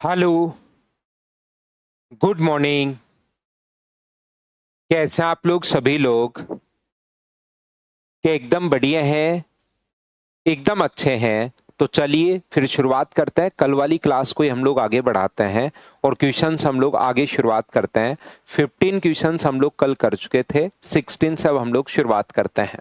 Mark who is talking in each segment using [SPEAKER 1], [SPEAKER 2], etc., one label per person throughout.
[SPEAKER 1] Hello. Good morning. कैसे हैं आप लोग सभी लोग? क्या एकदम बढ़िया हैं? एकदम अच्छे हैं। तो चलिए फिर शुरुआत करते हैं। कल वाली क्लास को ही हम लोग आगे बढ़ाते हैं और क्वेश्चंस हम लोग आगे शुरुआत करते हैं। 15 क्वेश्चंस हम लोग कल कर चुके थे, 16 से अब हम लोग शुरुआत करते हैं।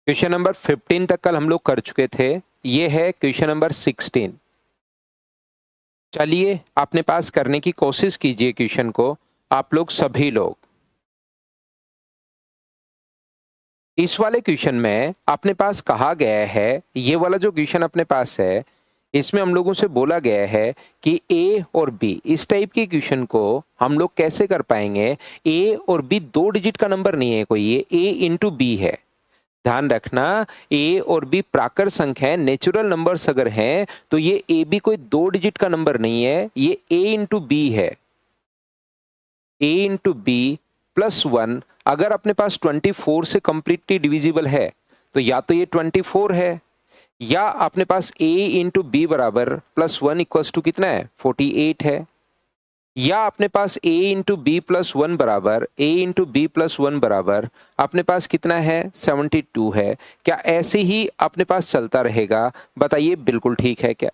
[SPEAKER 1] क्वेश्चन नंबर 15 तक कल हम लोग कर चुके थे। ये है क्वेश्चन नंबर 16। चलिए अपने पास करने की कोशिश कीजिए क्वेश्चन को, आप लोग सभी लोग। इस वाले क्वेश्चन में अपने पास कहा गया है, ये वाला जो क्वेश्चन अपने पास है, इसमें हम लोगों से बोला गया है कि ए और बी, इस टाइप के क्वेश्चन को हम लोग कैसे कर पाएंगे। ए और बी दो डिजिट का नंबर नहीं है कोई, ये ए इंटू बी है। ध्यान रखना, ए और बी प्राकृत संख्या है, नेचुरल नंबर्स अगर हैं तो ये ए बी कोई दो डिजिट का नंबर नहीं है, ये ए इंटू बी है। ए इंटू बी प्लस वन अगर अपने पास 24 से कंप्लीटली डिविजिबल है तो या तो ये 24 है, या अपने पास ए इंटू बी बराबर प्लस वन इक्वल्स टू कितना है 48 है, या अपने पास ए इंटू बी प्लस वन बराबर ए इंटू बी प्लस वन बराबर अपने पास कितना है 72 है। क्या ऐसे ही अपने पास चलता रहेगा? बताइए बिल्कुल ठीक है क्या?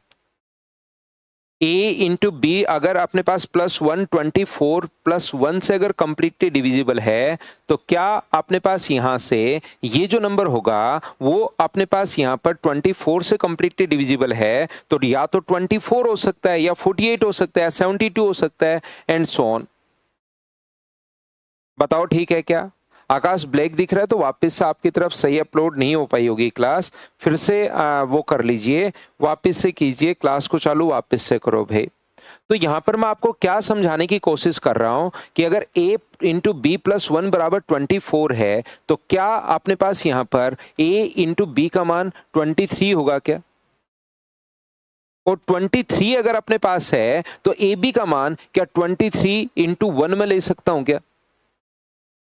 [SPEAKER 1] ए इंटू बी अगर अपने पास प्लस वन 24 प्लस वन से अगर कंप्लीटली डिविजिबल है तो क्या अपने पास यहां से ये जो नंबर होगा वो अपने पास यहां पर 24 से कंप्लीटली डिविजिबल है तो या तो 24 हो सकता है, या 48 हो सकता है, 72 हो सकता है, एंड सो ऑन। बताओ ठीक है क्या? आकाश ब्लैक दिख रहा है तो वापस से आपकी तरफ सही अपलोड नहीं हो पाई होगी क्लास। फिर से वो कर लीजिए, वापस से कीजिए, क्लास को चालू वापस से करो भाई। तो यहां पर मैं आपको क्या समझाने की कोशिश कर रहा हूं कि अगर a into B plus one बराबर 24 है तो क्या आपने पास यहां पर a इंटू बी का मान 23 होगा क्या? और 23 अगर अपने पास है तो ए बी का मान क्या 23 इंटू वन में ले सकता हूं क्या?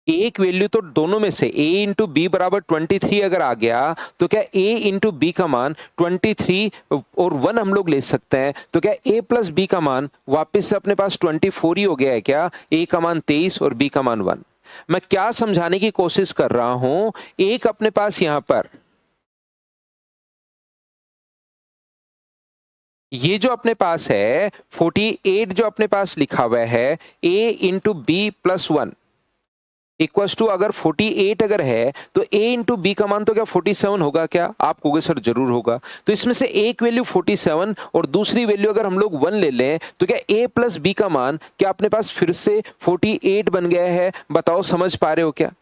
[SPEAKER 1] एक वैल्यू तो दोनों में से a इंटू बी बराबर 23 अगर आ गया तो क्या a इंटू बी का मान 23 और वन हम लोग ले सकते हैं, तो क्या a प्लस बी का मान वापस से अपने पास 24 ही हो गया है क्या? a का मान 23 और b का मान 1। मैं क्या समझाने की कोशिश कर रहा हूं, एक अपने पास यहां पर ये जो अपने पास है 48 जो अपने पास लिखा हुआ है a into B plus one equals to अगर 48 अगर है तो a इंटू बी का मान तो क्या 47 होगा क्या? आप कहोगे सर जरूर होगा। तो इसमें से एक वैल्यू 47 और दूसरी वैल्यू अगर हम लोग 1 ले लें तो क्या a प्लस बी का मान क्या अपने पास फिर से 48 बन गया है? बताओ समझ पा रहे हो क्या?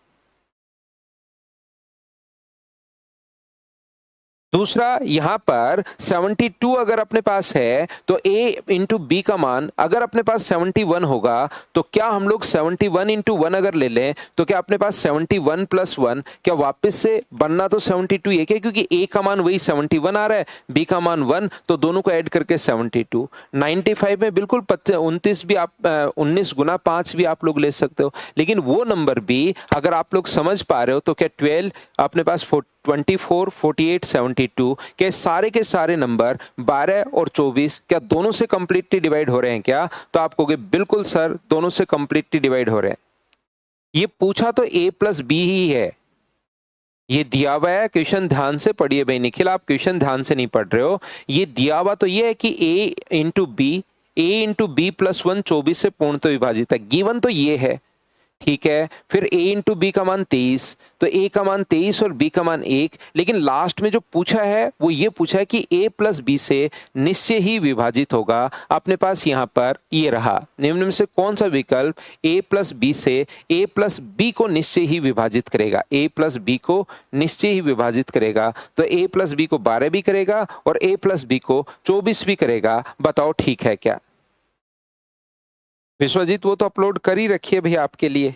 [SPEAKER 1] दूसरा यहां पर 72 अगर अपने पास है तो a इंटू बी का मान अगर अपने पास 71 होगा तो क्या हम लोग 71 इंटू वन अगर ले लें तो क्या अपने पास 71 प्लस वन क्या वापस से बनना तो 72 ही है क्या? क्योंकि a का मान वही 71 आ रहा है, b का मान 1, तो दोनों को ऐड करके 72। 95 में बिल्कुल 29 भी आप 19 गुना 5 भी आप लोग ले सकते हो, लेकिन वो नंबर भी अगर आप लोग समझ पा रहे हो तो क्या 12 अपने पास 24, 48, 72 के सारे नंबर 12 और 24 क्या दोनों से कंप्लीटली डिवाइड हो रहे हैं क्या? तो आप कहोगे बिल्कुल सर दोनों से कंप्लीटली डिवाइड हो रहे हैं। ये पूछा तो a प्लस बी ही है, ये दिया हुआ है। क्वेश्चन ध्यान से पढ़िए भाई निखिल, आप क्वेश्चन ध्यान से नहीं पढ़ रहे हो। ये दिया हुआ तो ये है कि a into B plus one 24 से पूर्णतः विभाजित है, गिवन तो ये है। ठीक है, फिर a इंटू बी का मान 23, तो a का मान 23 और b का मान 1, लेकिन लास्ट में जो पूछा है वो ये पूछा है कि a प्लस बी से निश्चय ही विभाजित होगा। अपने पास यहां पर ये रहा, निम्न में से कौन सा विकल्प a प्लस बी से a प्लस बी को निश्चय ही विभाजित करेगा? a प्लस बी को निश्चय ही विभाजित करेगा, तो a प्लस बी को 12 भी करेगा और a प्लस बी को 24 भी करेगा। बताओ ठीक है क्या? विश्वजीत वो तो अपलोड कर ही रखिए भैया आपके लिए,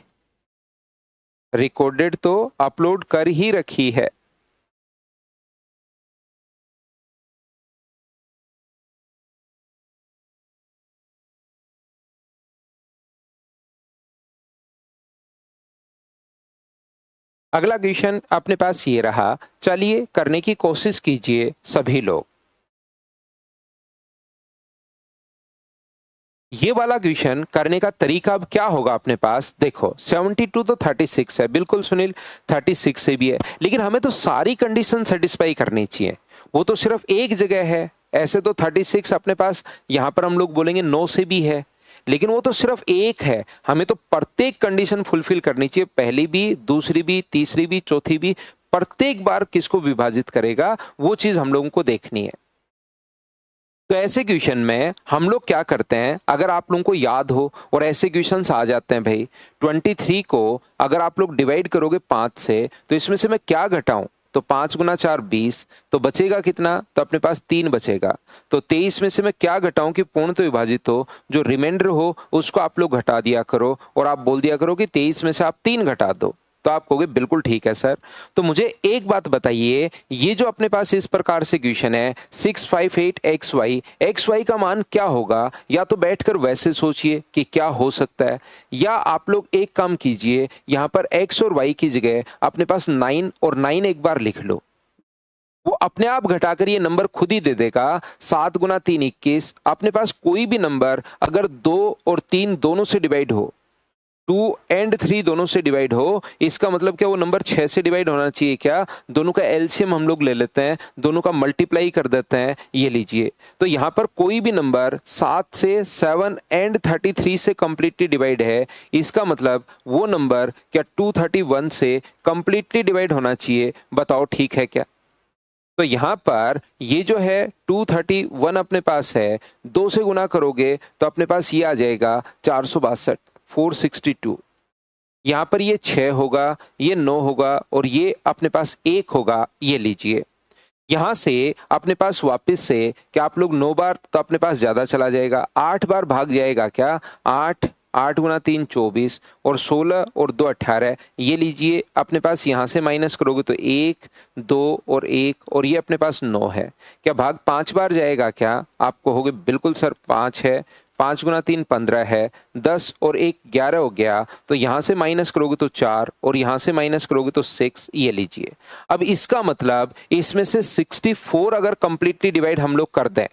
[SPEAKER 1] रिकॉर्डेड तो अपलोड कर ही रखी है। अगला क्वेश्चन अपने पास ये रहा, चलिए करने की कोशिश कीजिए सभी लोग। ये वाला क्वेश्चन करने का तरीका अब क्या होगा अपने पास, देखो 72 तो 36 है, बिल्कुल सुनील 36 से भी है, लेकिन हमें तो सारी कंडीशन सेटिस्फाई करनी चाहिए, वो तो सिर्फ एक जगह है। ऐसे तो 36 अपने पास यहाँ पर हम लोग बोलेंगे 9 से भी है, लेकिन वो तो सिर्फ एक है, हमें तो प्रत्येक कंडीशन फुलफिल करनी चाहिए, पहली भी, दूसरी भी, तीसरी भी, चौथी भी, प्रत्येक बार किसको विभाजित करेगा वो चीज हम लोगों को देखनी है। तो ऐसे क्वेश्चन में हम लोग क्या करते हैं, अगर आप लोगों को याद हो और ऐसे क्वेश्चंस आ जाते हैं भाई, 23 को अगर आप लोग डिवाइड करोगे 5 से तो इसमें से मैं क्या घटाऊं, तो 5 गुना 4 20, तो बचेगा कितना, तो अपने पास 3 बचेगा। तो 23 में से मैं क्या घटाऊं कि पूर्ण तो विभाजित हो, जो रिमाइंडर हो उसको आप लोग घटा दिया करो और आप बोल दिया करो कि 23 में से आप 3 घटा दो, तो आप कहोगे बिल्कुल ठीक है सर। तो मुझे एक बात बताइए, ये जो अपने पास इस प्रकार से क्वेश्चन है 658 एक्स वाई का मान क्या होगा, या तो बैठकर वैसे सोचिए कि क्या हो सकता है, या आप लोग एक काम कीजिए, यहां पर एक्स और वाई की जगह अपने पास 9 और 9 एक बार लिख लो, वो अपने आप घटाकर ये नंबर खुद ही दे देगा। 7 गुना 3 21, अपने पास कोई भी नंबर अगर 2 और 3 दोनों से डिवाइड हो, 2 एंड 3 दोनों से डिवाइड हो, इसका मतलब क्या वो नंबर 6 से डिवाइड होना चाहिए क्या, दोनों का एलसीएम हम लोग ले लेते हैं, दोनों का मल्टीप्लाई कर देते हैं, ये लीजिए। तो यहां पर कोई भी नंबर 7 से 7 एंड 33 से कंप्लीटली डिवाइड है, इसका मतलब वो नंबर क्या 231 से कंप्लीटली डिवाइड होना चाहिए, बताओ ठीक है क्या। तो यहां पर ये जो है 231 अपने पास है, 2 से गुना करोगे तो अपने पास ये आ जाएगा 462, 462। यहां पर ये 6 होगा, ये 9 होगा और ये अपने पास 1 होगा, ये लीजिए। यहां से अपने पास वापस से क्या आप लोग 9 बार तो अपने पास ज्यादा चला जाएगा, 8 बार भाग जाएगा क्या, 8, 8 गुना 3 24 और 16 और 2 18, ये लीजिए। अपने पास यहां से माइनस करोगे तो 1 2 और 1 और ये अपने पास 9 है, क्या भाग 5 बार जाएगा क्या, आप कहोगे बिल्कुल सर 5 है, 5 गुना 3 15 है, 10 और 1 11 हो गया, तो यहां से माइनस करोगे तो 4 और यहां से माइनस करोगे तो 6, ये लीजिए। अब इसका मतलब इसमें से 64 अगर कंप्लीटली डिवाइड हम लोग कर दें,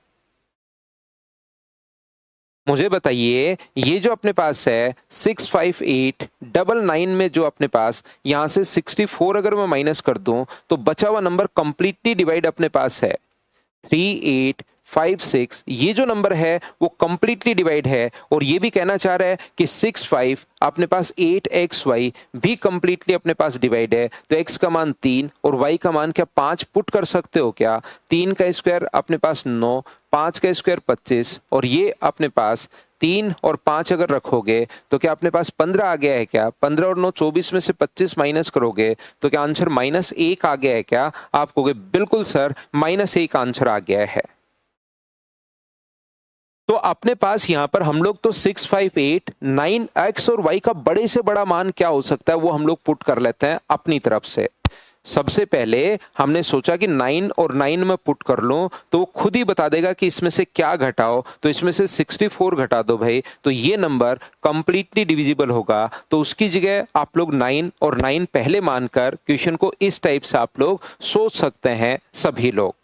[SPEAKER 1] मुझे बताइए ये जो अपने पास है 65899 में जो अपने पास यहां से 64 अगर मैं माइनस कर दूं तो बचा हुआ नंबर कंप्लीटली डिवाइड अपने पास है 3856, ये जो नंबर है वो कंप्लीटली डिवाइड है, और ये भी कहना चाह रहा है कि 65 अपने पास 8xy भी कंप्लीटली अपने पास डिवाइड है, तो x का मान 3 और y का मान क्या 5 पुट कर सकते हो क्या, 3 का स्क्वायर अपने पास 9, 5 का स्क्वायर 25 और ये अपने पास 3 और 5 अगर रखोगे तो क्या अपने पास 15 आ गया है क्या, 15 और 9 24 में से 25 माइनस करोगे तो क्या आंसर -1 आ गया है क्या, आप कहोगे बिल्कुल सर -1 आंसर आ गया है। तो अपने पास यहां पर हम लोग तो 658 9 एक्स और वाई का बड़े से बड़ा मान क्या हो सकता है वो हम लोग पुट कर लेते हैं अपनी तरफ से। सबसे पहले हमने सोचा कि 9 और 9 में पुट कर लूं तो वो खुद ही बता देगा कि इसमें से क्या घटाओ, तो इसमें से 64 घटा दो भाई, तो ये नंबर कंप्लीटली डिविजिबल होगा, तो उसकी जगह आप लोग 9 और 9 पहले मानकर क्वेश्चन को इस टाइप से आप लोग सोच सकते हैं सभी लोग।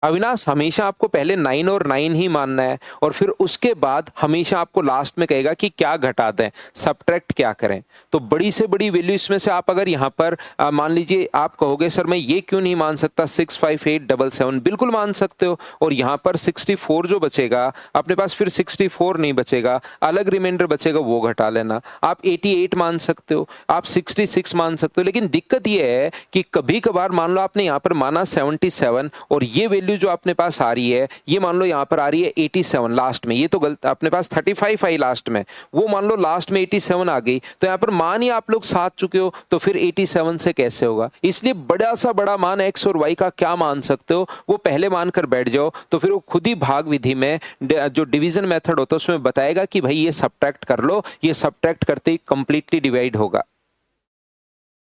[SPEAKER 1] अविनाश हमेशा आपको पहले 9 और 9 ही मानना है और फिर उसके बाद हमेशा आपको लास्ट में कहेगा कि क्या घटा दें, सब्ट्रैक्ट क्या करें। तो बड़ी से बड़ी वैल्यू इसमें से आप अगर यहाँ पर मान लीजिए आप कहोगे सर मैं ये क्यों नहीं मान सकता 65877, बिल्कुल मान सकते हो, और यहाँ पर 64 जो बचेगा अपने पास फिर 64 नहीं बचेगा, अलग रिमाइंडर बचेगा वो घटा लेना। आप 88 मान सकते हो, आप 66 मान सकते हो, लेकिन दिक्कत ये है कि कभी कभार मान लो आपने यहाँ पर माना 77 और ये वैल्यू जो अपने पास आ रही है ये मान लो यहां पर आ रही है 87 लास्ट में, ये तो गलत अपने पास 35 आई लास्ट में, वो मान लो लास्ट में 87 आ गई, तो यहां पर मान ही आप लोग साथ चुके हो तो फिर 87 से कैसे होगा। इसलिए बड़ा सा बड़ा मान एक्स और वाई का क्या मान सकते हो वो पहले मानकर बैठ जाओ, तो फिर वो खुद ही भाग विधि में जो डिवीजन मेथड होता है उसमें बताएगा कि भाई ये सब्ट्रैक्ट कर लो, ये सब्ट्रैक्ट करते ही कंप्लीटली डिवाइड होगा।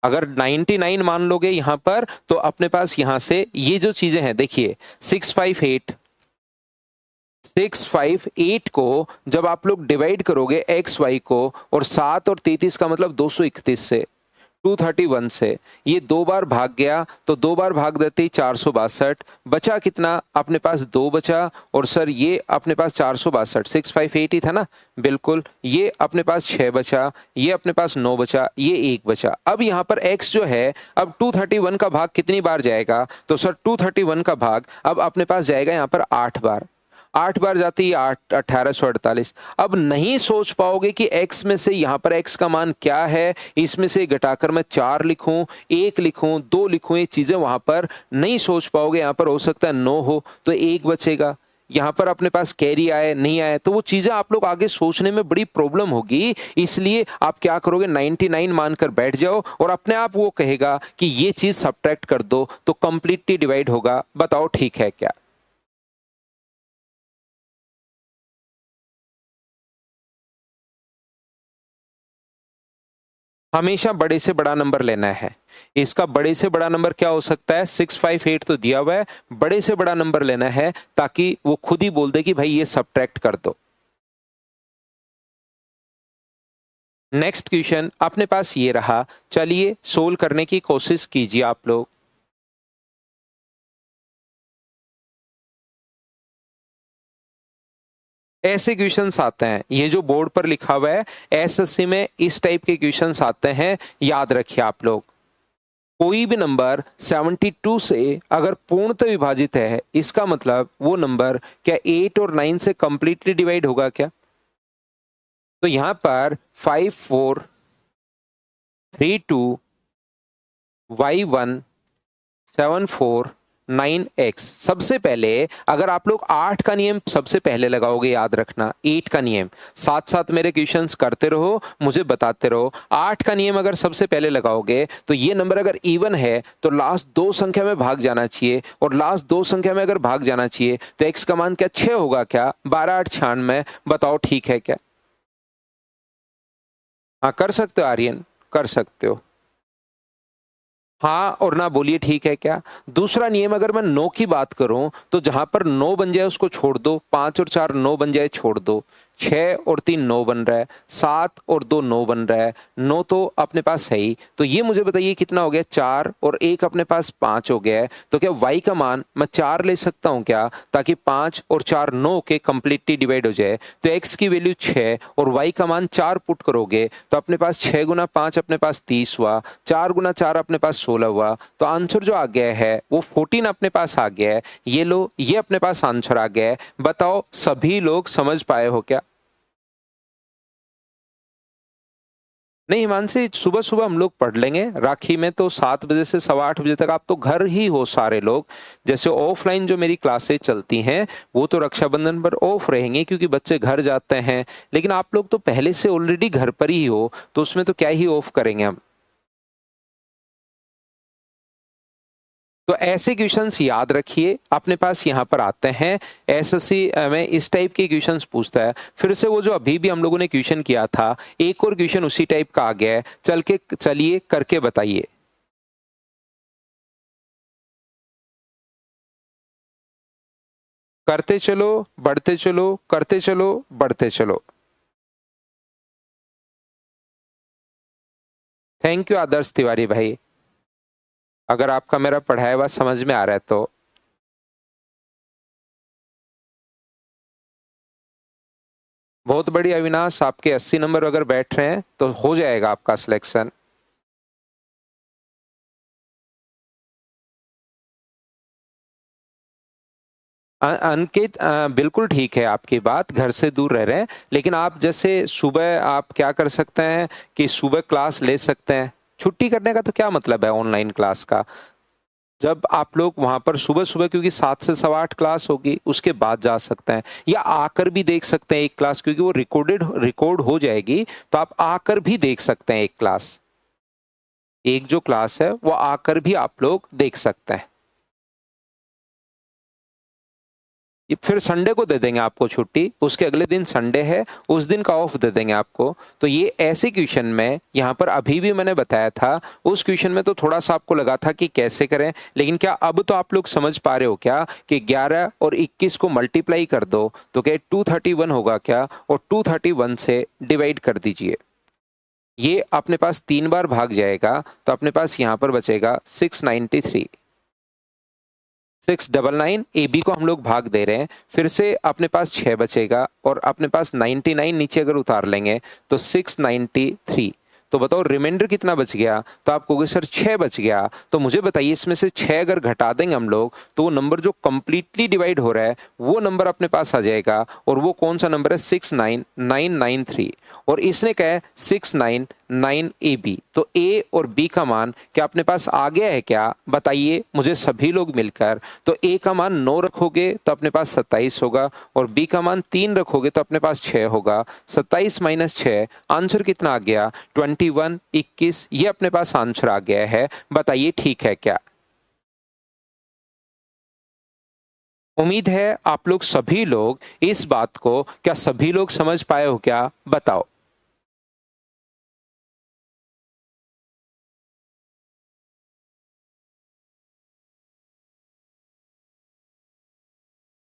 [SPEAKER 1] अगर 99 मान लोगे यहां पर तो अपने पास यहां से ये जो चीजें हैं देखिए 658 658 को जब आप लोग डिवाइड करोगे एक्स वाई को, और 7 और 33 का मतलब 231 से, 231 से, ये 2 बार भाग गया तो 2 बार भाग देते ही 462, बचा कितना अपने पास 2 बचा। और सर ये अपने पास 462, 658 ही था ना, बिल्कुल, ये अपने पास 6 बचा, ये अपने पास 9 बचा, ये 1 बचा। अब यहाँ पर x जो है, अब 231 का भाग कितनी बार जाएगा, तो सर 231 का भाग अब अपने पास जाएगा यहाँ पर 8 बार, 8 बार जाती है 8, 1848। अब नहीं सोच पाओगे कि x में से यहाँ पर x का मान क्या है, इसमें से घटाकर मैं 4 लिखूं, 1 लिखूं, 2 लिखूं, ये चीजें वहां पर नहीं सोच पाओगे। यहाँ पर हो सकता है 9 हो तो 1 बचेगा, यहाँ पर अपने पास कैरी आए नहीं आए, तो वो चीजें आप लोग आगे सोचने में बड़ी प्रॉब्लम होगी। इसलिए आप क्या करोगे, 99 मानकर बैठ जाओ और अपने आप वो कहेगा कि ये चीज सब्ट्रैक्ट कर दो तो कंप्लीटली डिवाइड होगा। बताओ ठीक है क्या? हमेशा बड़े से बड़ा नंबर लेना है। इसका बड़े से बड़ा नंबर क्या हो सकता है, 658 तो दिया हुआ है, बड़े से बड़ा नंबर लेना है ताकि वो खुद ही बोल दे कि भाई ये सब्ट्रैक्ट कर दो। नेक्स्ट क्वेश्चन अपने पास ये रहा, चलिए सोल्व करने की कोशिश कीजिए आप लोग। ऐसे क्वेश्चंस आते हैं, ये जो बोर्ड पर लिखा हुआ है एसएससी में इस टाइप के क्वेश्चंस आते हैं, याद रखिए आप लोग। कोई भी नंबर 72 से अगर पूर्णतः विभाजित है, इसका मतलब वो नंबर क्या 8 और 9 से कंप्लीटली डिवाइड होगा क्या? तो यहां पर 5 4 3 2 y1 7 4 9x। सबसे पहले अगर आप लोग 8 का नियम सबसे पहले लगाओगे, याद रखना 8 का नियम, साथ साथ मेरे क्वेश्चंस करते रहो, मुझे बताते रहो। 8 का नियम अगर सबसे पहले लगाओगे तो ये नंबर अगर इवन है तो लास्ट 2 संख्या में भाग जाना चाहिए, और लास्ट 2 संख्या में अगर भाग जाना चाहिए तो x का मान क्या 6 होगा क्या, 12 8 96। बताओ ठीक है क्या? हाँ कर सकते हो आर्यन, कर सकते हो। हाँ और ना बोलिए ठीक है क्या? दूसरा नियम अगर मैं 9 की बात करूं तो जहां पर 9 बन जाए उसको छोड़ दो, 5 और 4 9 बन जाए छोड़ दो, 6 और 3 9 बन रहा है, 7 और 2 9 बन रहा है, 9 तो अपने पास है ही। तो ये मुझे बताइए कितना हो गया, 4 और 1 अपने पास 5 हो गया है। तो क्या y का मान मैं 4 ले सकता हूं क्या, ताकि 5 और 4 9 के कंप्लीटली डिवाइड हो जाए। तो x की वैल्यू 6 और y का मान 4 पुट करोगे तो अपने पास 6 गुना 5 अपने पास 30 हुआ, 4 गुना 4 अपने पास 16 हुआ। तो आंसर जो आ गया है वो 14 अपने पास आ गया है। ये लो, ये अपने पास आंसर आ गया है। बताओ सभी लोग समझ पाए हो क्या? नहीं हिमांशी, सुबह सुबह हम लोग पढ़ लेंगे, राखी में तो 7 बजे से 8:15 बजे तक आप तो घर ही हो सारे लोग। जैसे ऑफलाइन जो मेरी क्लासेज चलती हैं वो तो रक्षाबंधन पर ऑफ रहेंगे क्योंकि बच्चे घर जाते हैं, लेकिन आप लोग तो पहले से ऑलरेडी घर पर ही हो तो उसमें तो क्या ही ऑफ करेंगे हम। तो ऐसे क्वेश्चंस याद रखिए, अपने पास यहाँ पर आते हैं। एसएससी में इस टाइप के क्वेश्चंस पूछता है। फिर से वो जो अभी भी हम लोगों ने क्वेश्चन किया था, एक और क्वेश्चन उसी टाइप का आ गया है, चलिए करके बताइए। करते चलो, बढ़ते चलो, करते चलो, बढ़ते चलो। थैंक यू आदर्श तिवारी भाई, अगर आपका मेरा पढ़ाया हुआ समझ में आ रहा है तो। बहुत बढ़िया अविनाश, आपके 80 नंबर अगर बैठ रहे हैं तो हो जाएगा आपका सिलेक्शन। अंकित बिल्कुल ठीक है आपकी बात, घर से दूर रह रहे हैं, लेकिन आप जैसे सुबह आप क्या कर सकते हैं कि सुबह क्लास ले सकते हैं। छुट्टी करने का तो क्या मतलब है ऑनलाइन क्लास का, जब आप लोग वहां पर सुबह सुबह, क्योंकि 7 से 8:15 क्लास होगी, उसके बाद जा सकते हैं, या आकर भी देख सकते हैं एक क्लास, क्योंकि वो रिकॉर्ड हो जाएगी, तो आप आकर भी देख सकते हैं एक क्लास। एक जो क्लास है वो आकर भी आप लोग देख सकते हैं। फिर संडे को दे देंगे आपको छुट्टी, उसके अगले दिन संडे है, उस दिन का ऑफ दे देंगे आपको। तो ये ऐसे क्वेश्चन में यहाँ पर अभी भी मैंने बताया था, उस क्वेश्चन में तो थोड़ा सा आपको लगा था कि कैसे करें, लेकिन क्या अब तो आप लोग समझ पा रहे हो क्या कि 11 और 21 को मल्टीप्लाई कर दो तो क्या 231 होगा क्या, और 231 से डिवाइड कर दीजिए। ये अपने पास 3 बार भाग जाएगा तो अपने पास यहाँ पर बचेगा 693। 699 ए बी को हम लोग भाग दे रहे हैं, फिर से अपने पास 6 बचेगा और अपने पास 99 नीचे अगर उतार लेंगे तो 693। तो बताओ रिमाइंडर कितना बच गया, तो आप कहोगे सर 6 बच गया। तो मुझे बताइए इसमें से 6 अगर घटा देंगे हम लोग तो वो नंबर जो कंप्लीटली डिवाइड हो रहा है वो नंबर अपने पास आ जाएगा, और वो कौन सा नंबर है, 69993। और इसने कहा है 699 ए बी, तो ए और बी का मान क्या अपने पास आ गया है क्या, बताइए मुझे सभी लोग मिलकर। तो ए का मान 9 रखोगे तो अपने पास 27 होगा, और बी का मान 3 रखोगे तो अपने पास 6 होगा। 27 माइनस 6 आंसर कितना आ गया, 21, 21, ये अपने पास आंसर आ गया है। बताइए ठीक है क्या। उम्मीद है आप लोग सभी लोग इस बात को क्या सभी लोग समझ पाए हो क्या, बताओ।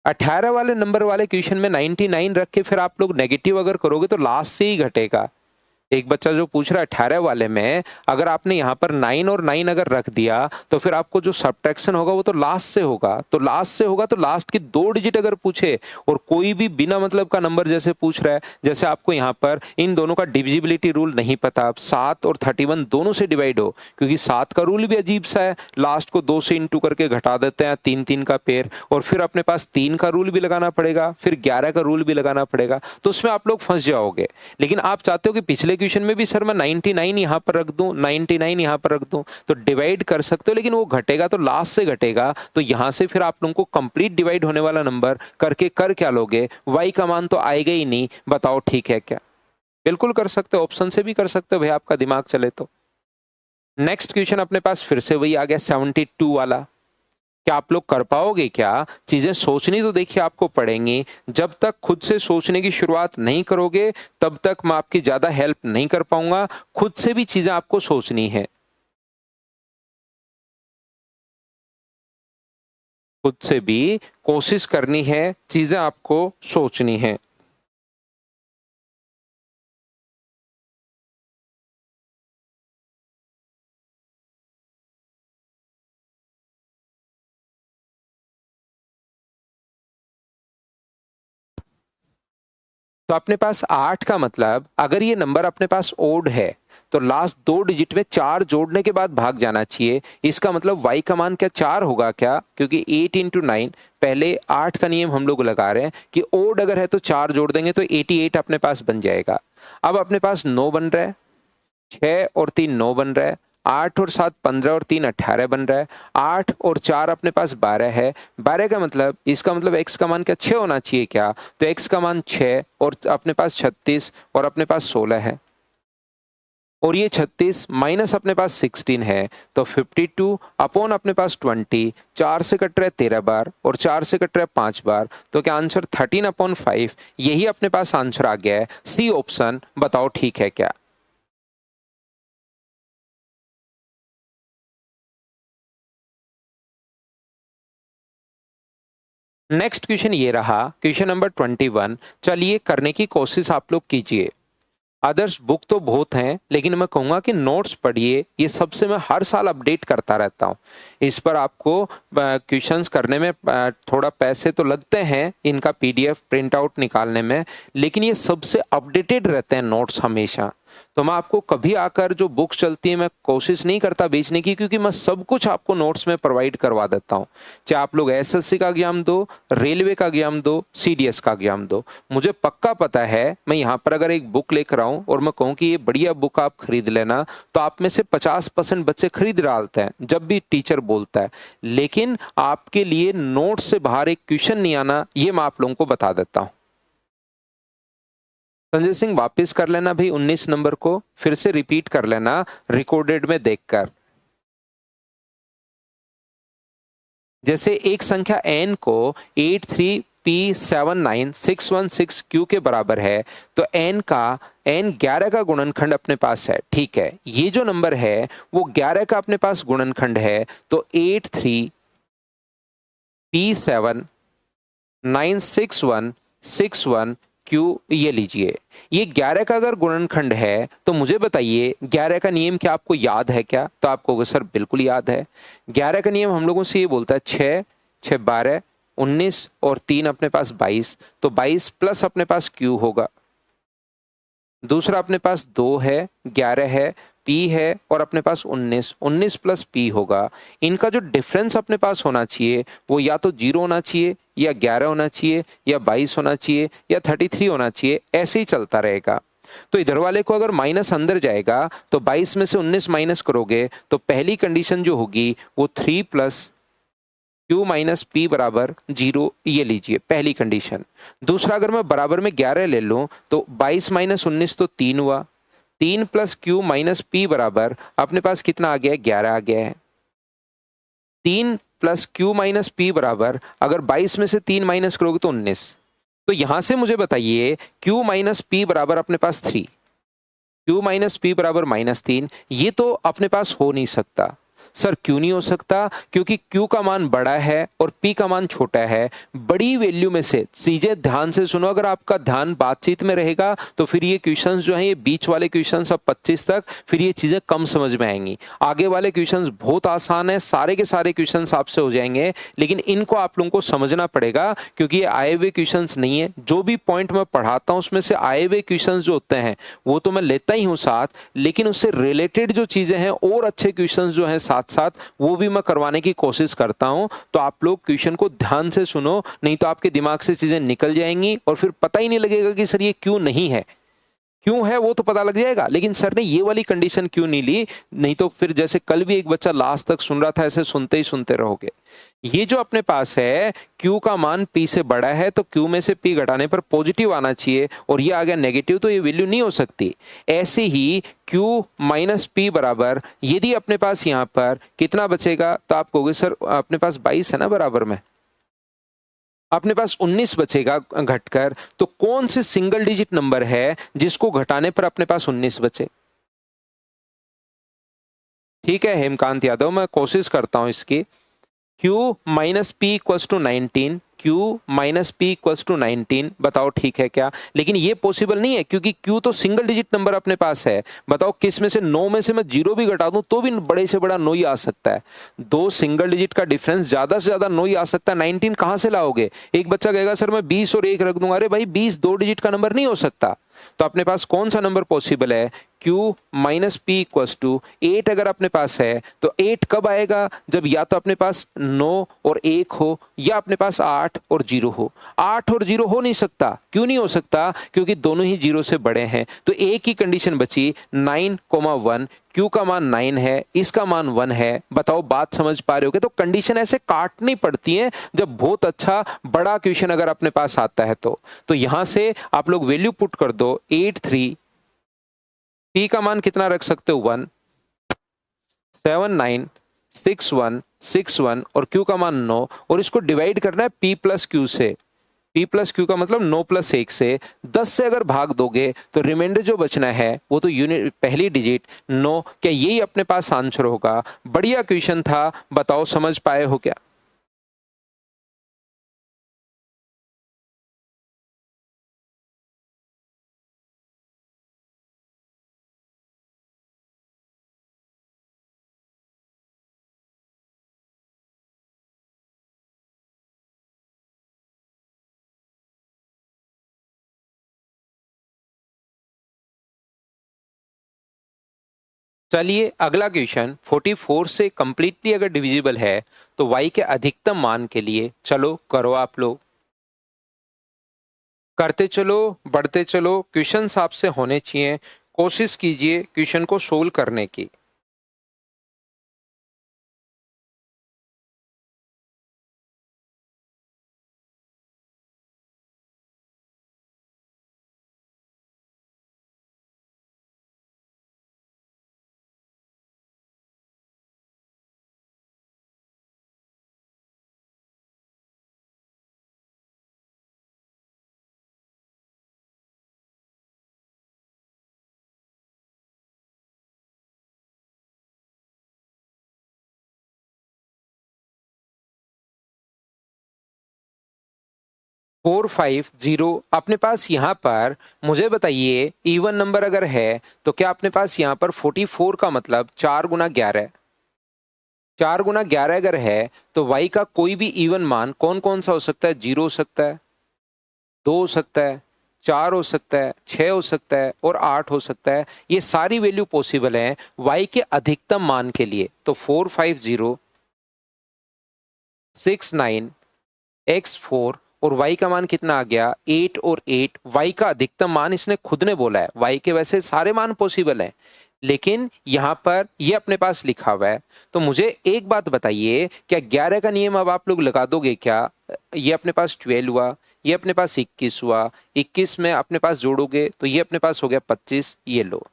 [SPEAKER 1] 18 वाले नंबर वाले क्वेश्चन में 99 रख के फिर आप लोग नेगेटिव अगर करोगे तो लास्ट से ही घटेगा। एक बच्चा जो पूछ रहा है 18 वाले में, अगर आपने यहाँ पर 9 और 9 अगर रख दिया तो फिर आपको जो सब्ट्रैक्शन होगा वो तो लास्ट से होगा, तो लास्ट से होगा तो लास्ट की 2 डिजिट अगर पूछे और कोई भी बिना मतलब का नंबर जैसे पूछ रहा है, जैसे आपको यहाँ पर इन दोनों का डिविजिबिलिटी रूल नहीं पता, 7 और 31 दोनों से डिवाइड हो, क्योंकि 7 का रूल भी अजीब सा है, लास्ट को 2 से इंटू करके घटा देते हैं 3 का पेयर, और फिर अपने पास 3 का रूल भी लगाना पड़ेगा, फिर 11 का रूल भी लगाना पड़ेगा, तो उसमें आप लोग फंस जाओगे। लेकिन आप चाहते हो कि पिछले क्वेश्चन में भी सर मैं 99 यहां पर रख दूं, 99 यहां पर रख दूं, तो डिवाइड कर सकते हो, लेकिन वो घटेगा तो लास्ट से घटेगा, तो यहां से फिर आप लोगों को कंप्लीट डिवाइड होने वाला नंबर करके कर क्या लोगे, y का मान तो आएगा ही नहीं। बताओ ठीक है क्या। बिल्कुल कर सकते हो, ऑप्शन से भी कर सकते हो भाई, आपका दिमाग चले तो। नेक्स्ट क्वेश्चन अपने पास फिर से वही आ गया 72 वाला। क्या आप लोग कर पाओगे क्या, चीजें सोचनी तो देखिए आपको पड़ेंगी, जब तक खुद से सोचने की शुरुआत नहीं करोगे तब तक मैं आपकी ज्यादा हेल्प नहीं कर पाऊंगा, खुद से भी चीजें आपको सोचनी है, खुद से भी कोशिश करनी है, चीजें आपको सोचनी है। तो अपने पास 8 का मतलब अगर ये नंबर अपने पास ओड है तो लास्ट 2 डिजिट में 4 जोड़ने के बाद भाग जाना चाहिए। इसका मतलब y का मान क्या 4 होगा क्या, क्योंकि 8 इंटू 9, पहले 8 का नियम हम लोग लगा रहे हैं कि ओड अगर है तो 4 जोड़ देंगे तो 88 अपने पास बन जाएगा। अब अपने पास 9 बन रहा है, 6 और 3 9 बन रहा है, 8 और 7 15 और 3 18 बन रहा है, 8 और 4 अपने पास 12 है। 12 का मतलब, इसका मतलब x का मान क्या 6 होना चाहिए क्या, तो x का मान 6 और अपने पास 36 और अपने पास 16 है, और ये 36 माइनस अपने पास 16 है, तो 52 अपॉन अपने पास 20, 4 से कट रहा है 13 बार और 4 से कट रहा है 5 बार, तो क्या आंसर 13/5, यही अपने पास आंसर आ गया है, सी ऑप्शन। बताओ ठीक है क्या। नेक्स्ट क्वेश्चन ये रहा, क्वेश्चन नंबर 21। चलिए करने की कोशिश आप लोग कीजिए। अदर्स बुक तो बहुत हैं, लेकिन मैं कहूँगा कि नोट्स पढ़िए, ये सबसे मैं हर साल अपडेट करता रहता हूँ। इस पर आपको क्वेश्चंस करने में थोड़ा पैसे तो लगते हैं इनका पीडीएफ प्रिंट आउट निकालने में, लेकिन ये सबसे अपडेटेड रहते हैं नोट्स हमेशा। तो मैं आपको कभी आकर जो बुक्स चलती है मैं कोशिश नहीं करता बेचने की, क्योंकि मैं सब कुछ आपको नोट्स में प्रोवाइड करवा देता हूँ। चाहे आप लोग एसएससी का एग्जाम दो, रेलवे का एग्जाम दो, सीडीएस का एग्जाम दो, मुझे पक्का पता है मैं यहाँ पर अगर एक बुक लेकर आऊँ और मैं कहूँ कि ये बढ़िया बुक आप खरीद लेना, तो आप में से 50% बच्चे खरीद डालते हैं जब भी टीचर बोलता है। लेकिन आपके लिए नोट्स से बाहर एक क्वेश्चन नहीं आना, ये मैं आप लोगों को बता देता हूँ। संजय सिंह वापस कर लेना भाई 19 नंबर को, फिर से रिपीट कर लेना रिकॉर्डेड में देखकर। जैसे एक संख्या n को 83 P79616Q के बराबर है, तो n 11 का गुणनखंड अपने पास है। ठीक है, ये जो नंबर है वो 11 का अपने पास गुणनखंड है, तो 83P79616Q ये लीजिए। ये 11 का अगर गुणनखंड है तो मुझे बताइए 11 का नियम क्या आपको याद है क्या? तो आप कहोगे सर बिल्कुल याद है। 11 का नियम हम लोगों से ये बोलता है 6 6 12 19 और 3 अपने पास 22, तो 22 प्लस अपने पास Q होगा। दूसरा अपने पास 2 है, 11 है, P है और अपने पास 19, 19 प्लस P होगा। इनका जो डिफरेंस अपने पास होना चाहिए वो या तो 0 होना चाहिए या 11 होना चाहिए या 22 होना चाहिए या 33 होना चाहिए, ऐसे ही चलता रहेगा। तो इधर वाले को अगर माइनस अंदर जाएगा तो 22 में से 19 माइनस करोगे तो पहली कंडीशन जो होगी वो 3 प्लस Q माइनस पी बराबर 0, ये लीजिए पहली कंडीशन। दूसरा अगर मैं बराबर में 11 ले लूं तो 22 माइनस 19 तो 3 हुआ, 3 प्लस Q माइनस पी बराबर अपने पास कितना आ गया है? 11 आ गया है। 3 प्लस Q माइनस पी बराबर अगर 22 में से 3 माइनस करोगे तो 19। तो यहां से मुझे बताइए Q माइनस पी बराबर अपने पास 3, Q माइनस पी बराबर -3, ये तो अपने पास हो नहीं सकता। सर क्यों नहीं हो सकता? क्योंकि Q का मान बड़ा है और P का मान छोटा है। बड़ी वैल्यू में से चीजें ध्यान से सुनो, अगर आपका ध्यान बातचीत में रहेगा तो फिर ये क्वेश्चंस जो हैं, ये बीच वाले क्वेश्चंस अब 25 तक, फिर ये चीजें कम समझ में आएंगी। आगे वाले क्वेश्चंस बहुत आसान है, सारे के सारे क्वेश्चंस आपसे हो जाएंगे, लेकिन इनको आप लोगों को समझना पड़ेगा क्योंकि ये आए हुए क्वेश्चंस नहीं है। जो भी पॉइंट मैं पढ़ाता हूं उसमें से आए हुए क्वेश्चंस जो होते हैं वो तो मैं लेता ही हूं साथ, लेकिन उससे रिलेटेड जो चीजें हैं और अच्छे क्वेश्चंस जो हैं साथ साथ वो भी मैं करवाने की कोशिश करता हूं। तो आप लोग क्वेश्चन को ध्यान से सुनो, नहीं तो आपके दिमाग से चीजें निकल जाएंगी और फिर पता ही नहीं लगेगा कि सर ये क्यों नहीं है। क्यों है वो तो पता लग जाएगा, लेकिन सर ने ये वाली कंडीशन क्यों नहीं ली, नहीं तो फिर जैसे कल भी एक बच्चा लास्ट तक सुन रहा था, ऐसे सुनते ही सुनते रहोगे। ये जो अपने पास है Q का मान P से बड़ा है तो Q में से P घटाने पर पॉजिटिव आना चाहिए, और ये आ गया नेगेटिव, तो ये वैल्यू नहीं हो सकती। ऐसे ही Q माइनस P बराबर यदि अपने पास यहां पर कितना बचेगा, तो आप कहोगे सर अपने पास 22 है ना बराबर में, अपने पास 19 बचेगा घटकर, तो कौन से सिंगल डिजिट नंबर है जिसको घटाने पर अपने पास 19 बचे? ठीक है हेमकांत यादव, मैं कोशिश करता हूं इसकी। Q minus P equals to 19, Q minus P equals to 19, बताओ ठीक है क्या? लेकिन ये पॉसिबल नहीं है क्योंकि Q तो सिंगल डिजिट नंबर अपने पास है। बताओ किस में से, 9 में से मैं 0 भी घटा दूं तो भी बड़े से बड़ा 9 ही आ सकता है। दो सिंगल डिजिट का डिफरेंस, ज्यादा से ज्यादा 9 ही आ सकता है। 19 कहां से लाओगे? एक बच्चा कहेगा सर मैं 20 और 1 रख दूंगा। अरे भाई 20 दो डिजिट का नंबर नहीं हो सकता। तो अपने पास कौन सा नंबर पॉसिबल है? Q minus P equals to 8 अगर अपने पास है तो 8 कब आएगा? जब या तो अपने पास 9 और 1 हो या अपने पास 8 और 0 हो। 8 और 0 हो नहीं सकता। क्यों नहीं हो सकता? क्योंकि दोनों ही 0 से बड़े हैं। तो एक ही कंडीशन बची 9,1। Q का मान 9 है, इसका मान 1 है। बताओ बात समझ पा रहे हो? तो कंडीशन ऐसे काटनी पड़ती है जब बहुत अच्छा बड़ा क्वेश्चन अगर अपने पास आता है तो यहां से आप लोग वैल्यू पुट कर दो 83, P का मान कितना रख सकते हो? 1, 7 9 6 1 6 1 और Q का मान 9, और इसको डिवाइड करना है P प्लस Q से। P प्लस Q का मतलब 9 प्लस 1 से। 10 से अगर भाग दोगे तो रिमाइंडर जो बचना है वो तो यूनिट पहली डिजिट 9। क्या यही अपने पास आंसर होगा? बढ़िया क्वेश्चन था, बताओ समझ पाए हो क्या? चलिए अगला क्वेश्चन 44 से कंप्लीटली अगर डिविजिबल है तो y के अधिकतम मान के लिए चलो करो आप लोग। करते चलो, बढ़ते चलो, क्वेश्चंस आपसे होने चाहिए। कोशिश कीजिए क्वेश्चन को सोल्व करने की। 450 अपने पास यहाँ पर मुझे बताइए इवन नंबर अगर है तो क्या अपने पास यहाँ पर 44 का मतलब 4 गुना 11, 4 गुना 11 अगर है तो y का कोई भी इवन मान कौन कौन सा हो सकता है? 0 हो सकता है, 2 हो सकता है, 4 हो सकता है, 6 हो सकता है और 8 हो सकता है। ये सारी वैल्यू पॉसिबल हैं y के अधिकतम मान के लिए। तो 450 69 x4 और y का मान कितना आ गया? 8 और 8। y का अधिकतम मान इसने खुद ने बोला है, y के वैसे सारे मान पॉसिबल हैं लेकिन यहां पर ये अपने पास लिखा हुआ है। तो मुझे एक बात बताइए, क्या 11 का नियम अब आप लोग लगा दोगे क्या? ये अपने पास 12 हुआ, ये अपने पास 21 हुआ, 21 में अपने पास जोड़ोगे तो ये अपने पास हो गया 25। ये लो,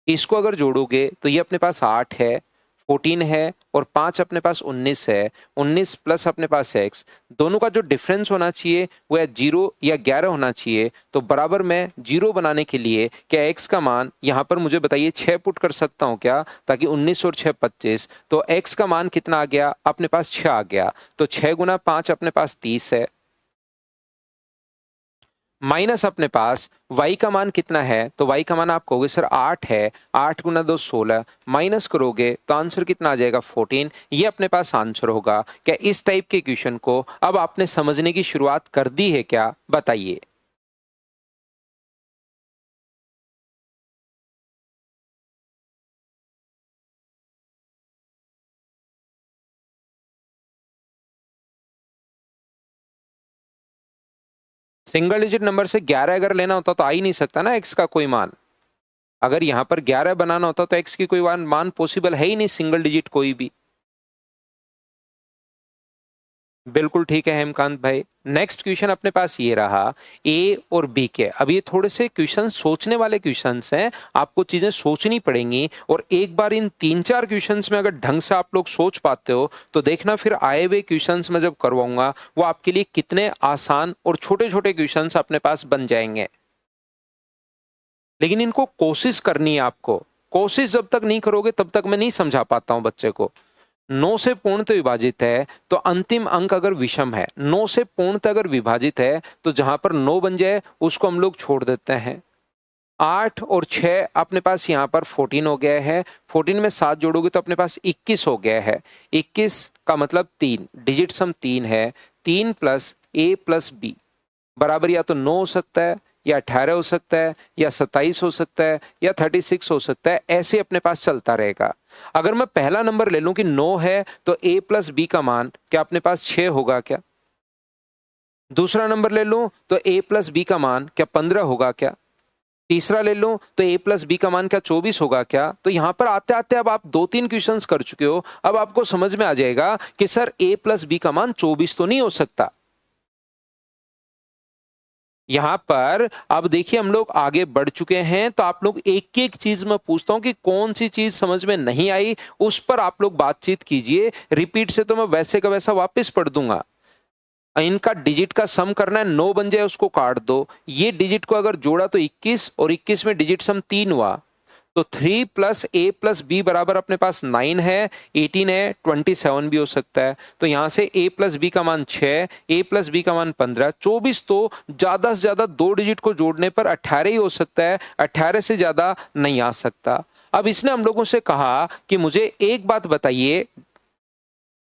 [SPEAKER 1] इसको अगर जोड़ोगे तो ये अपने पास 8 है, 14 है और 5 अपने पास 19 है। 19 प्लस अपने पास x, दोनों का जो डिफरेंस होना चाहिए वो है 0 या 11 होना चाहिए। तो बराबर में 0 बनाने के लिए क्या x का मान यहाँ पर मुझे बताइए 6 पुट कर सकता हूँ क्या? ताकि 19 और 6 25। तो x का मान कितना आ गया? अपने पास 6 आ गया। तो 6 गुना 5 अपने पास 30 है, माइनस अपने पास y का मान कितना है? तो y का मान आप कहोगे सर 8 है, 8 गुना 2 16, माइनस करोगे तो आंसर कितना आ जाएगा? 14। ये अपने पास आंसर होगा। क्या इस टाइप के क्वेश्चन को अब आपने समझने की शुरुआत कर दी है क्या? बताइए। सिंगल डिजिट नंबर से 11 अगर लेना होता तो आ ही नहीं सकता ना x का कोई मान। अगर यहां पर 11 बनाना होता तो x की कोई मान पॉसिबल है ही नहीं, सिंगल डिजिट कोई भी। बिल्कुल ठीक है हेमकांत भाई। नेक्स्ट क्वेश्चन अपने पास ये रहा ए और बी के। अब ये थोड़े से क्वेश्चन सोचने वाले क्वेश्चंस हैं, आपको चीजें सोचनी पड़ेंगी और एक बार इन 3-4 क्वेश्चंस में अगर ढंग से आप लोग सोच पाते हो तो देखना फिर आए हुए क्वेश्चंस में जब करवाऊंगा वो आपके लिए कितने आसान और छोटे छोटे क्वेश्चंस अपने पास बन जाएंगे। लेकिन इनको कोशिश करनी है आपको। कोशिश जब तक नहीं करोगे तब तक मैं नहीं समझा पाता हूं बच्चे को। 9 से पूर्णतः विभाजित है तो अंतिम अंक अगर विषम है, 9 से पूर्णतः अगर विभाजित है तो जहां पर 9 बन जाए उसको हम लोग छोड़ देते हैं। 8 और 6 अपने पास यहाँ पर 14 हो गया है, 14 में 7 जोड़ोगे तो अपने पास 21 हो गया है। 21 का मतलब 3, डिजिट सम 3 है। 3 प्लस a प्लस बी बराबर या तो 9 हो सकता है या 18 हो सकता है या 27 हो सकता है या 36 हो सकता है, ऐसे अपने पास चलता रहेगा। अगर मैं पहला नंबर ले लूं कि 9 है तो a प्लस बी का मान क्या अपने पास 6 होगा क्या? दूसरा नंबर ले लूं तो a प्लस बी का मान क्या 15 होगा क्या? तीसरा ले लूं तो a प्लस बी का मान क्या 24 होगा क्या? तो यहां पर आते आते अब आप 2-3 क्वेश्चंस कर चुके हो, अब आपको समझ में आ जाएगा कि सर a प्लस बी का मान 24 तो नहीं हो सकता। यहां पर अब देखिए हम लोग आगे बढ़ चुके हैं तो आप लोग एक एक चीज में पूछता हूं कि कौन सी चीज समझ में नहीं आई उस पर आप लोग बातचीत कीजिए। रिपीट से तो मैं वैसे का वैसा वापस पढ़ दूंगा। इनका डिजिट का सम करना है, 9 बन जाए उसको काट दो। ये डिजिट को अगर जोड़ा तो 21 और 21 में डिजिट सम 3 हुआ तो 3 प्लस a प्लस बी बराबर अपने पास 9 है, 18 है, 27 भी हो सकता है। तो यहां से a प्लस बी का मान 6, a प्लस बी का मान 15, 24 तो ज्यादा से ज्यादा 2 डिजिट को जोड़ने पर 18 ही हो सकता है, 18 से ज्यादा नहीं आ सकता। अब इसने हम लोगों से कहा कि मुझे एक बात बताइए,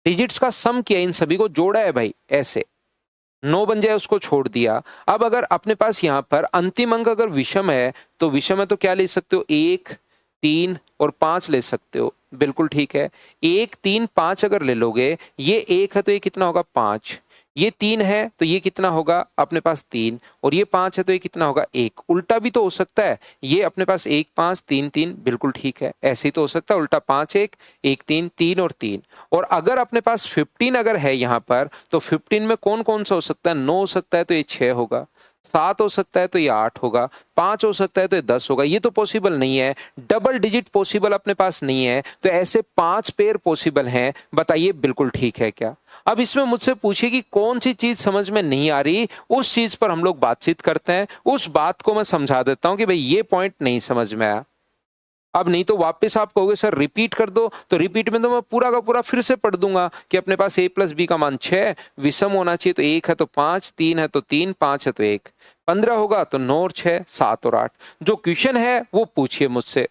[SPEAKER 1] डिजिट्स का सम किया, इन सभी को जोड़ा है भाई, ऐसे 9 बन जाए उसको छोड़ दिया। अब अगर अपने पास यहां पर अंतिम अंक अगर विषम है तो विषम है तो क्या ले सकते हो? 1, 3 और 5 ले सकते हो। बिल्कुल ठीक है, 1, 3, 5 अगर ले लोगे, ये 1 है तो ये कितना होगा? 5। ये 3 है तो ये कितना होगा? अपने पास 3। और ये 5 है तो ये कितना होगा? 1। उल्टा भी तो हो सकता है, ये अपने पास 1, 5, 3, 3। बिल्कुल ठीक है, ऐसे ही तो हो सकता है उल्टा, 5, 1, 1, 3, 3 और 3। और अगर अपने पास 15 अगर है यहां पर तो 15 में कौन कौन सा हो सकता है? 9 हो सकता है तो ये 6 होगा, 7 हो सकता है तो ये 8 होगा, 5 हो सकता है तो ये 10 होगा। ये तो पॉसिबल नहीं है, डबल डिजिट पॉसिबल अपने पास नहीं है। तो ऐसे 5 पेयर पॉसिबल हैं। बताइए बिल्कुल ठीक है क्या? अब इसमें मुझसे पूछिए कि कौन सी चीज समझ में नहीं आ रही, उस चीज पर हम लोग बातचीत करते हैं। उस बात को मैं समझा देता हूं कि भाई ये पॉइंट नहीं समझ में आया। अब नहीं तो वापस आप कहोगे सर रिपीट कर दो, तो रिपीट में तो मैं पूरा का पूरा फिर से पढ़ दूंगा कि अपने पास a प्लस बी का मान 6, विषम होना चाहिए तो 1 है तो 5, 3 है तो 3, 5 है तो 1, 15 होगा तो 9 और 6, 7 और 8। जो क्वेश्चन है वो पूछिए मुझसे।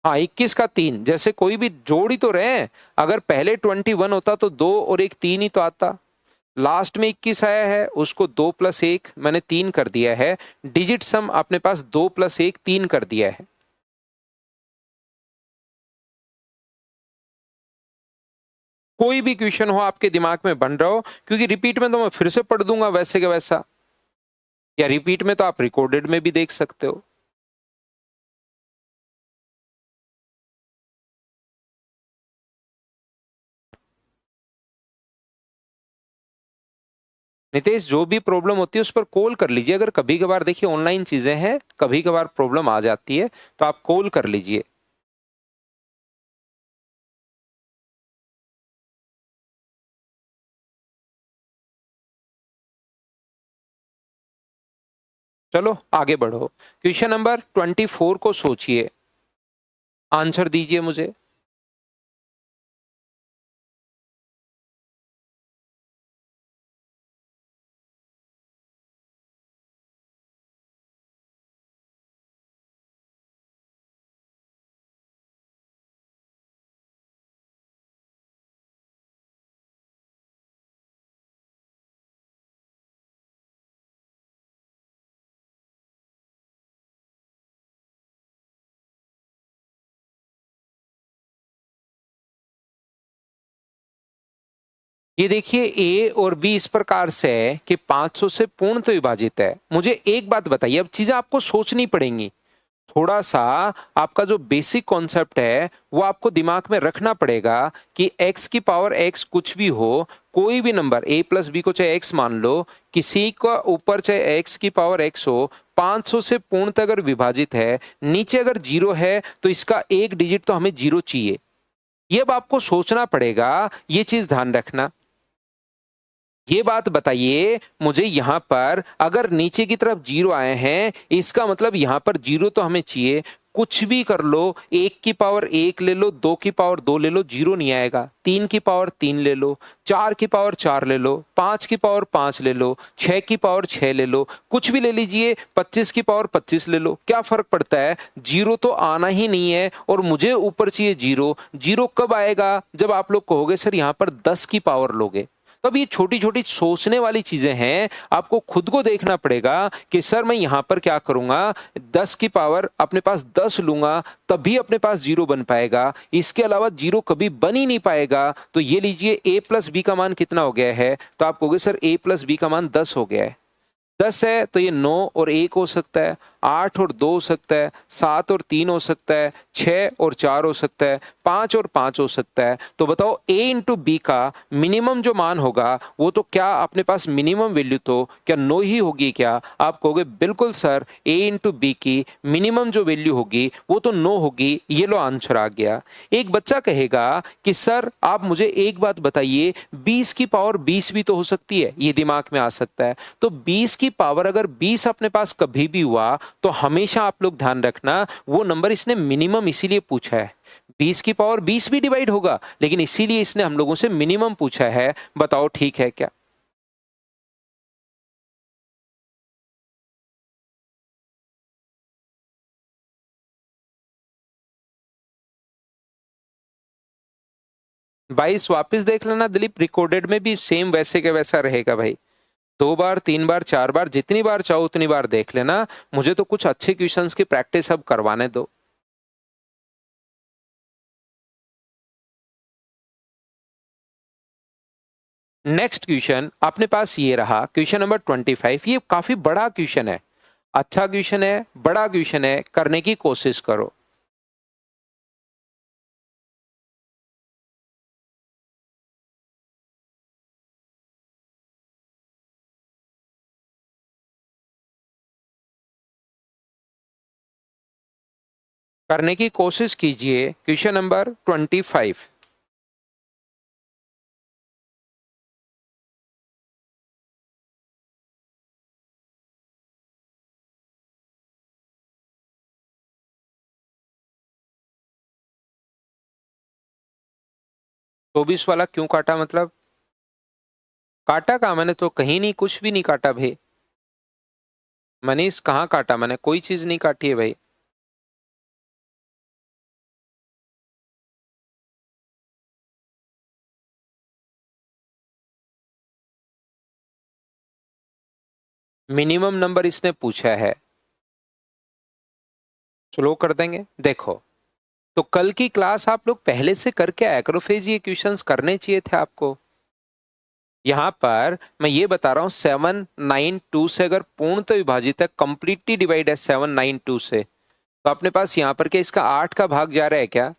[SPEAKER 1] हाँ 21 का 3, जैसे कोई भी जोड़ ही तो रहे हैं। अगर पहले 21 होता तो 2 और 1 3 ही तो आता। लास्ट में 21 आया है, उसको 2 प्लस 1 मैंने 3 कर दिया है। डिजिट सम अपने पास 2 प्लस 1 3 कर दिया है। कोई भी क्वेश्चन हो आपके दिमाग में बन रहा हो, क्योंकि रिपीट में तो मैं फिर से पढ़ दूंगा वैसे के वैसा, या रिपीट में तो आप रिकॉर्डेड में भी देख सकते हो। नितेश, जो भी प्रॉब्लम होती है उस पर कॉल कर लीजिए। अगर कभी कभार देखिए ऑनलाइन चीजें हैं, कभी कभार प्रॉब्लम आ जाती है, तो आप कॉल कर लीजिए। चलो आगे बढ़ो। क्वेश्चन नंबर 24 को सोचिए, आंसर दीजिए मुझे। ये देखिए ए और बी इस प्रकार से है कि 500 से पूर्ण तो विभाजित है। मुझे एक बात बताइए, अब चीजें आपको सोचनी पड़ेंगी। थोड़ा सा आपका जो बेसिक कॉन्सेप्ट है वो आपको दिमाग में रखना पड़ेगा कि x की पावर x कुछ भी हो, कोई भी नंबर a प्लस बी को चाहे x मान लो, किसी का ऊपर चाहे x की पावर x हो, 500 से पूर्णतः अगर विभाजित है, नीचे अगर जीरो है तो इसका एक डिजिट तो हमें जीरो चाहिए। ये अब आपको सोचना पड़ेगा, ये चीज ध्यान रखना। ये बात बताइए मुझे, यहां पर अगर नीचे की तरफ जीरो आए हैं, इसका मतलब यहां पर जीरो तो हमें चाहिए। कुछ भी कर लो, एक की पावर एक ले लो, दो की पावर दो ले लो, जीरो नहीं आएगा। तीन की पावर तीन ले लो, चार की पावर चार ले लो, पांच की पावर पांच ले लो, छह की पावर छह ले लो, कुछ भी ले लीजिए, 25 की पावर 25 ले लो, क्या फर्क पड़ता है? जीरो तो आना ही नहीं है, और मुझे ऊपर चाहिए जीरो। जीरो कब आएगा? जब आप लोग कहोगे सर यहां पर 10 की पावर लोगे। तब ये छोटी छोटी सोचने वाली चीजें हैं, आपको खुद को देखना पड़ेगा कि सर मैं यहां पर क्या करूंगा, 10 की पावर अपने पास 10 लूंगा तभी अपने पास जीरो बन पाएगा, इसके अलावा जीरो कभी बन ही नहीं पाएगा। तो ये लीजिए a प्लस बी का मान कितना हो गया है, तो आप कहोगे सर a प्लस बी का मान 10 हो गया है। 10 है तो ये 9 और 1 हो सकता है, 8 और 2 हो सकता है, 7 और 3 हो सकता है, 6 और 4 हो सकता है, 5 और 5 हो सकता है। तो बताओ a इंटू बी का मिनिमम जो मान होगा वो तो क्या अपने पास मिनिमम वैल्यू तो क्या 9 ही होगी क्या? आप कहोगे बिल्कुल सर, a इंटू बी की मिनिमम जो वैल्यू होगी वो तो 9 होगी। ये लो आंसर आ गया। एक बच्चा कहेगा कि सर आप मुझे एक बात बताइए, 20 की पावर 20 भी तो हो सकती है, ये दिमाग में आ सकता है। तो 20 की पावर अगर 20 अपने पास कभी भी हुआ तो हमेशा आप लोग ध्यान रखना वो नंबर इसने मिनिमम इसीलिए पूछा है। 20 की पावर 20 भी डिवाइड होगा, लेकिन इसीलिए इसने हम लोगों से मिनिमम पूछा है। बताओ ठीक है क्या? बाईस वापस देख लेना दिलीप, रिकॉर्डेड में भी सेम वैसे के वैसा रहेगा भाई। 2 बार 3 बार 4 बार जितनी बार चाहो उतनी बार देख लेना। मुझे तो कुछ अच्छे क्वेश्चंस की प्रैक्टिस अब करवाने दो। नेक्स्ट क्वेश्चन अपने पास ये रहा, क्वेश्चन नंबर 25। ये काफी बड़ा क्वेश्चन है, अच्छा क्वेश्चन है, बड़ा क्वेश्चन है, करने की कोशिश करो। करने की कोशिश कीजिए। Question number 25। 24 वाला क्यों काटा, मतलब काटा कहाँ, मैंने तो कहीं नहीं, कुछ भी नहीं काटा भाई। मनीष कहाँ काटा, मैंने कोई चीज नहीं काटी है भाई। मिनिमम नंबर इसने पूछा है, स्लो कर देंगे। देखो, तो कल की क्लास आप लोग पहले से करके आया करो, फिर ये क्वेश्चंस करने चाहिए थे आपको। यहां पर मैं ये बता रहा हूं 792 से अगर पूर्णतः विभाजित है, कंप्लीटली डिवाइड है 792 से, तो अपने पास यहां पर क्या इसका 8 का भाग जा रहा है क्या?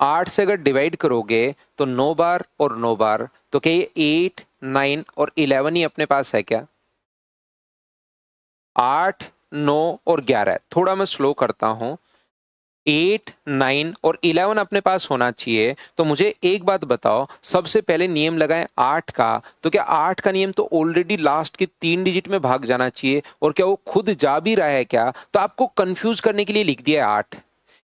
[SPEAKER 1] 8 से अगर डिवाइड करोगे तो 9 बार और 9 बार, तो क्या ये 8, 9 और 11 ही अपने पास है क्या? 8, 9 और 11। थोड़ा मैं स्लो करता हूं। 8, 9 और 11 अपने पास होना चाहिए। तो मुझे एक बात बताओ, सबसे पहले नियम लगाएं 8 का, तो क्या 8 का नियम तो ऑलरेडी लास्ट के 3 डिजिट में भाग जाना चाहिए, और क्या वो खुद जा भी रहा है क्या? तो आपको कंफ्यूज करने के लिए लिख दिया है 8।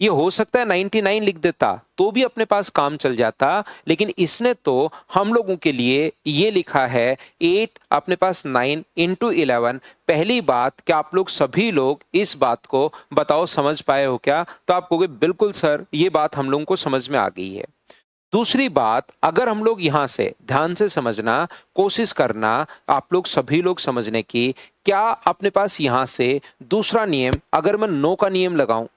[SPEAKER 1] ये हो सकता है 99 लिख देता तो भी अपने पास काम चल जाता, लेकिन इसने तो हम लोगों के लिए ये लिखा है 8 अपने पास 9 इंटू 11। पहली बात, क्या आप लोग सभी लोग इस बात को बताओ समझ पाए हो क्या? तो आप कहोगे बिल्कुल सर, ये बात हम लोगों को समझ में आ गई है। दूसरी बात, अगर हम लोग यहां से ध्यान से समझना, कोशिश करना आप लोग सभी लोग समझने की, क्या अपने पास यहां से दूसरा नियम, अगर मैं 9 का नियम लगाऊं,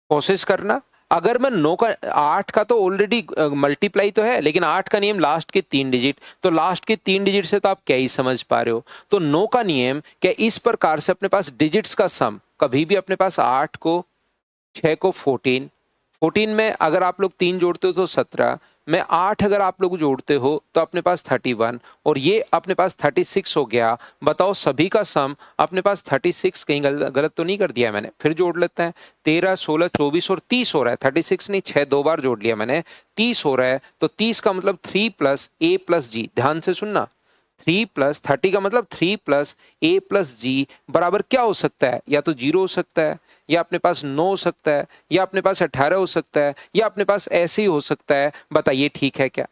[SPEAKER 1] कोशिश करना, अगर मैं 9 का, 8 का तो ऑलरेडी मल्टीप्लाई तो है, लेकिन 8 का नियम लास्ट के 3 डिजिट, तो लास्ट के 3 डिजिट से तो आप क्या ही समझ पा रहे हो। तो 9 का नियम क्या इस प्रकार से, अपने पास डिजिट्स का सम कभी भी अपने पास 8 को, 6 को 14, 14 में अगर आप लोग 3 जोड़ते हो तो 17 में 8 अगर आप लोग जोड़ते हो तो अपने पास 31, और ये अपने पास 36 हो गया। बताओ सभी का सम अपने पास 36, कहीं गलत तो नहीं कर दिया है मैंने? फिर जोड़ लेते हैं, 13, 16, 24 और 30 हो रहा है। 36 नहीं, 6 दो बार जोड़ लिया मैंने, 30 हो रहा है। तो 30 का मतलब 3 प्लस ए प्लस जी, ध्यान से सुनना, 3 प्लस 30 का मतलब 3 प्लस ए प्लस जी बराबर क्या हो सकता है? या तो 0 हो सकता है, या अपने पास 9 हो सकता है, या अपने पास 18 हो सकता है, या अपने पास ऐसे ही हो सकता है। बताइए ठीक है क्या?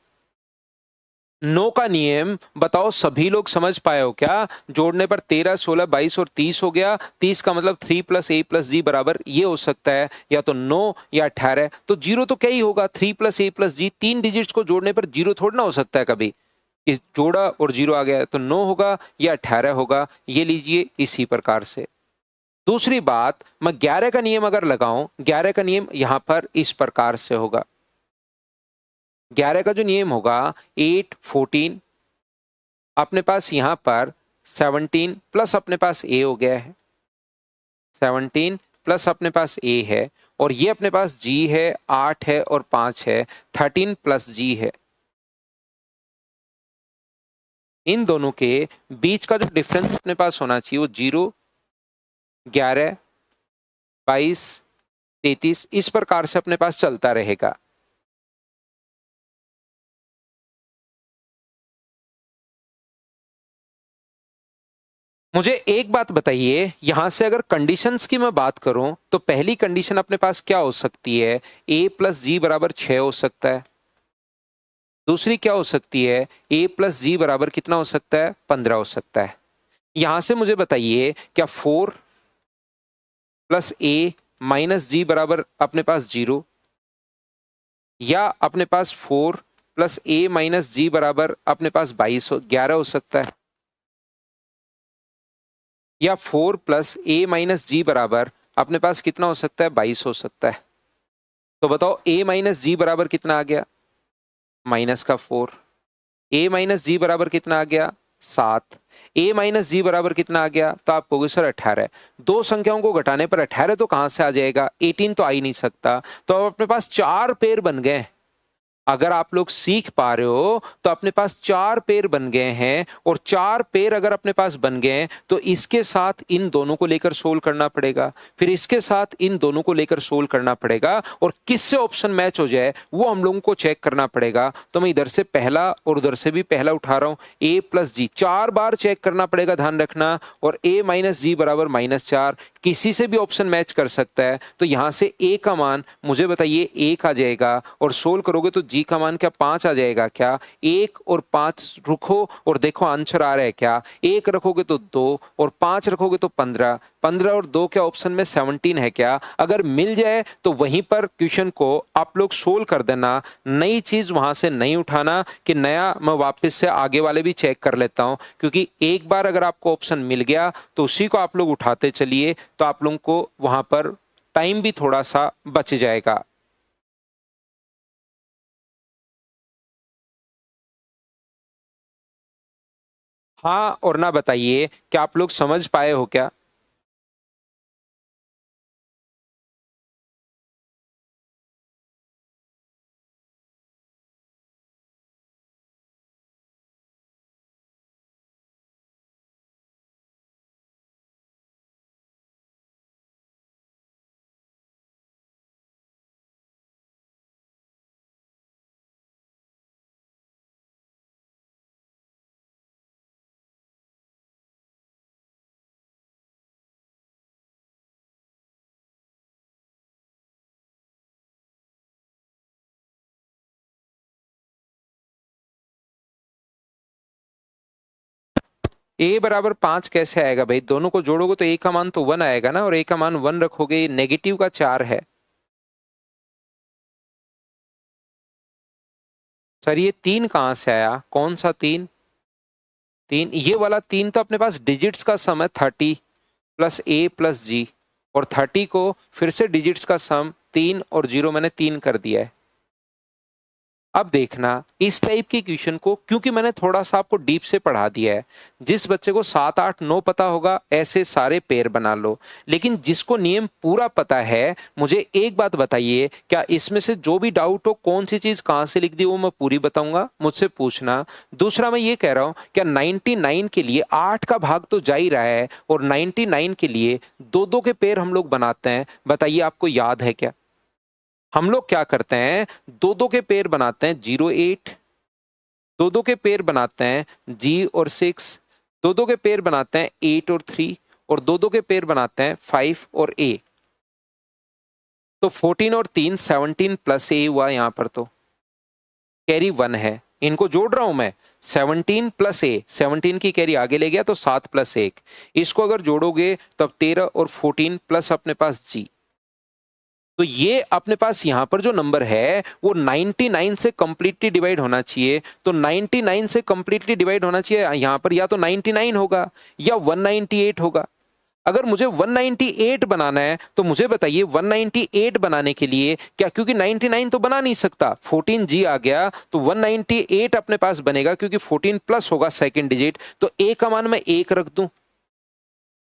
[SPEAKER 1] 9 का नियम बताओ सभी लोग समझ पाए हो क्या? जोड़ने पर 13, 16, 22 और 30 हो गया। 30 का मतलब 3 प्लस ए प्लस जी बराबर ये हो सकता है, या तो 9 या 18। तो 0 तो क्या ही होगा, 3 प्लस ए प्लस जी, 3 डिजिट्स को जोड़ने पर 0 थोड़ा ना हो सकता है कभी। इस जोड़ा और 0 आ गया, तो 9 होगा या 18 होगा, ये लीजिए इसी प्रकार से। दूसरी बात, मैं 11 का नियम अगर लगाऊं, 11 का नियम यहां पर इस प्रकार से होगा। 11 का जो नियम होगा, 8, 14 अपने पास यहां पर 17 प्लस अपने पास ए हो गया है, 17 प्लस अपने पास ए है, और ये अपने पास जी है, 8 है और 5 है, 13 प्लस जी है। इन दोनों के बीच का जो डिफरेंस अपने पास होना चाहिए वो 0, 11, 22, 33 इस प्रकार से अपने पास चलता रहेगा। मुझे एक बात बताइए, यहां से अगर कंडीशंस की मैं बात करूं तो पहली कंडीशन अपने पास क्या हो सकती है? a प्लस जी बराबर 6 हो सकता है। दूसरी क्या हो सकती है? a प्लस जी बराबर कितना हो सकता है? 15 हो सकता है। यहां से मुझे बताइए, क्या 4 प्लस a माइनस जी बराबर अपने पास 0, या अपने पास 4 प्लस a माइनस जी बराबर अपने पास 11 हो सकता है, या 4 प्लस a माइनस जी बराबर अपने पास कितना हो सकता है? 22 हो सकता है। तो बताओ a माइनस जी बराबर कितना आ गया? माइनस का 4। a माइनस जी बराबर कितना आ गया? 7। a माइनस जी बराबर कितना आ गया? तो आप कहोगे सर 18। दो संख्याओं को घटाने पर 18 तो कहां से आ जाएगा? 18 तो आ ही नहीं सकता। तो अब अपने पास 4 पेयर बन गए। अगर आप लोग सीख पा रहे हो तो अपने पास 4 पेयर बन गए हैं, और 4 पेयर अगर अपने पास बन गए हैं तो इसके साथ इन दोनों को लेकर सोल्व करना पड़ेगा, फिर इसके साथ इन दोनों को लेकर सोल्व करना पड़ेगा, और किससे ऑप्शन मैच हो जाए वो हम लोगों को चेक करना पड़ेगा। तो मैं इधर से पहला और उधर से भी पहला उठा रहा हूं, a प्लस जी 4 बार चेक करना पड़ेगा, ध्यान रखना, और a माइनस जी बराबर -4, किसी से भी ऑप्शन मैच कर सकता है। तो यहां से a का मान मुझे बताइए 1 आ जाएगा, और सोल्व करोगे तो g का मान क्या 5 आ जाएगा क्या? 1 और 5 रुको और देखो आंसर आ रहा है क्या? 1 रखोगे तो 2 और 5 रखोगे तो 15, 15 और 2 क्या ऑप्शन में 17 है क्या? अगर मिल जाए तो वहीं पर क्वेश्चन को आप लोग सोल्व कर देना, नई चीज वहां से नहीं उठाना कि नया मैं वापस से आगे वाले भी चेक कर लेता हूं, क्योंकि एक बार अगर आपको ऑप्शन मिल गया तो उसी को आप लोग उठाते चलिए, तो आप लोगों को वहां पर टाइम भी थोड़ा सा बच जाएगा। हाँ और ना बताइए, क्या आप लोग समझ पाए हो क्या? a बराबर 5 कैसे आएगा भाई? दोनों को जोड़ोगे तो a का मान तो 1 आएगा ना, और a का मान 1 रखोगे, नेगेटिव का 4 है। सर ये 3 कहां से आया? कौन सा 3? 3, ये वाला 3 तो अपने पास डिजिट्स का सम है 30 प्लस a प्लस जी, और 30 को फिर से डिजिट्स का सम 3 और 0 मैंने 3 कर दिया है। अब देखना इस टाइप की क्वेश्चन को, क्योंकि मैंने थोड़ा सा आपको डीप से पढ़ा दिया है, जिस बच्चे को 7 8 9 पता होगा ऐसे सारे पेयर बना लो, लेकिन जिसको नियम पूरा पता है, मुझे एक बात बताइए, क्या इसमें से जो भी डाउट हो कौन सी चीज कहां से लिख दी वो मैं पूरी बताऊंगा, मुझसे पूछना। दूसरा मैं ये कह रहा हूं, क्या 99 के लिए 8 का भाग तो जा ही रहा है, और 99 के लिए दो दो के पेयर हम लोग बनाते हैं, बताइए आपको याद है क्या? हम लोग क्या करते हैं, दो दो के पेयर बनाते हैं, 0 8, दो दो के पेयर बनाते हैं जी और 6, दो दो के पेयर बनाते हैं 8 और 3, और दो दो के पेयर बनाते हैं 5 और a। तो 14 और 3 17 प्लस a हुआ, यहां पर तो कैरी 1 है, इनको जोड़ रहा हूं मैं, 17 प्लस a, 17 की कैरी आगे ले गया तो 7 प्लस 1, इसको अगर जोड़ोगे तब 13 और 14 प्लस अपने पास g। तो ये अपने पास यहां पर जो नंबर है वो 99 से कंप्लीटली डिवाइड होना चाहिए, तो 99 से कंप्लीटली डिवाइड होना चाहिए यहां पर, या तो 99 होगा या 198 होगा। अगर मुझे 198 बनाना है तो मुझे बताइए 198 बनाने के लिए क्या, क्योंकि 99 तो बना नहीं सकता, 14g आ गया तो 198 अपने पास बनेगा, क्योंकि 14 प्लस होगा सेकंड डिजिट, तो a का मान मैं 1 रख दूं,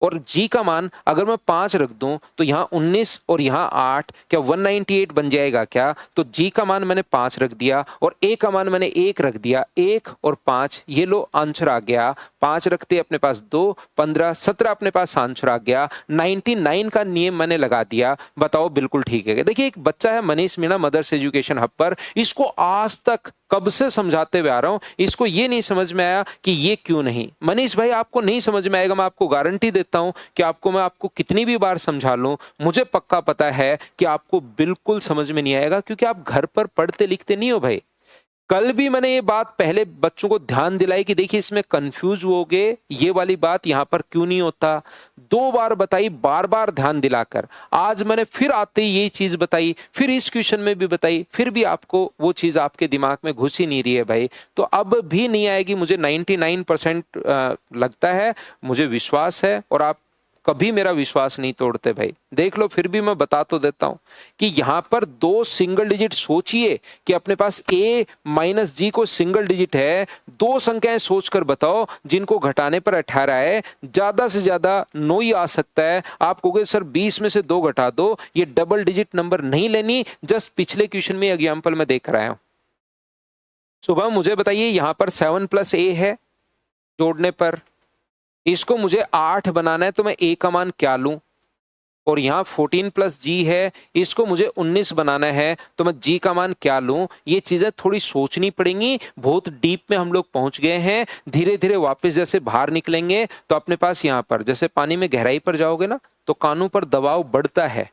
[SPEAKER 1] और g का मान अगर मैं 5 रख दूं तो यहां 19 और यहां 8, क्या 198 बन जाएगा क्या? तो g का मान मैंने 5 रख दिया और a का मान मैंने 1 रख दिया, 1 और 5, ये लो आंसर आ गया। 5 रखते अपने पास 2, 15, 17 अपने पास आंसर आ गया। 99 का नियम मैंने लगा दिया, बताओ बिल्कुल ठीक है। देखिए एक बच्चा है Manish Meena mother's education hub पर, इसको आज तक कब से समझाते हुए आ रहा हूं, इसको ये नहीं समझ में आया कि ये क्यों नहीं। मनीष भाई आपको नहीं समझ में आएगा, मैं आपको गारंटी देता हूं कि मैं आपको कितनी भी बार समझा लूं, मुझे पक्का पता है कि आपको बिल्कुल समझ में नहीं आएगा, क्योंकि आप घर पर पढ़ते लिखते नहीं हो भाई। कल भी मैंने ये बात पहले बच्चों को ध्यान दिलाई कि देखिए इसमें कंफ्यूज होगे, ये वाली बात यहां पर क्यों नहीं होता, 2 बार बताई, बार बार ध्यान दिलाकर। आज मैंने फिर आते ही यही चीज बताई, फिर इस क्वेश्चन में भी बताई, फिर भी आपको वो चीज आपके दिमाग में घुस ही नहीं रही है भाई, तो अब भी नहीं आएगी, मुझे 99% लगता है, मुझे विश्वास है, और आप कभी मेरा विश्वास नहीं तोड़ते भाई। देख लो, फिर भी मैं बता तो देता हूं कि यहां पर 2 सिंगल डिजिट, सोचिए कि अपने पास a माइनस जी को सिंगल डिजिट है, 2 संख्याएं सोचकर बताओ जिनको घटाने पर 18 है, ज्यादा से ज्यादा 9 ही आ सकता है। आप कहोगे सर 20 में से 2 घटा दो, ये डबल डिजिट नंबर नहीं लेनी, जस्ट पिछले क्वेश्चन में एग्जाम्पल में देख रहा हूं। सुबह मुझे बताइए, यहां पर 7 प्लस ए है, जोड़ने पर इसको मुझे 8 बनाना है, तो मैं ए का मान क्या लूं? और यहाँ 14 प्लस जी है, इसको मुझे 19 बनाना है, तो मैं जी का मान क्या लूं? ये चीजें थोड़ी सोचनी पड़ेंगी। बहुत डीप में हम लोग पहुंच गए हैं। धीरे धीरे वापस जैसे बाहर निकलेंगे तो अपने पास यहाँ पर जैसे पानी में गहराई पर जाओगे ना, तो कानों पर दबाव बढ़ता है,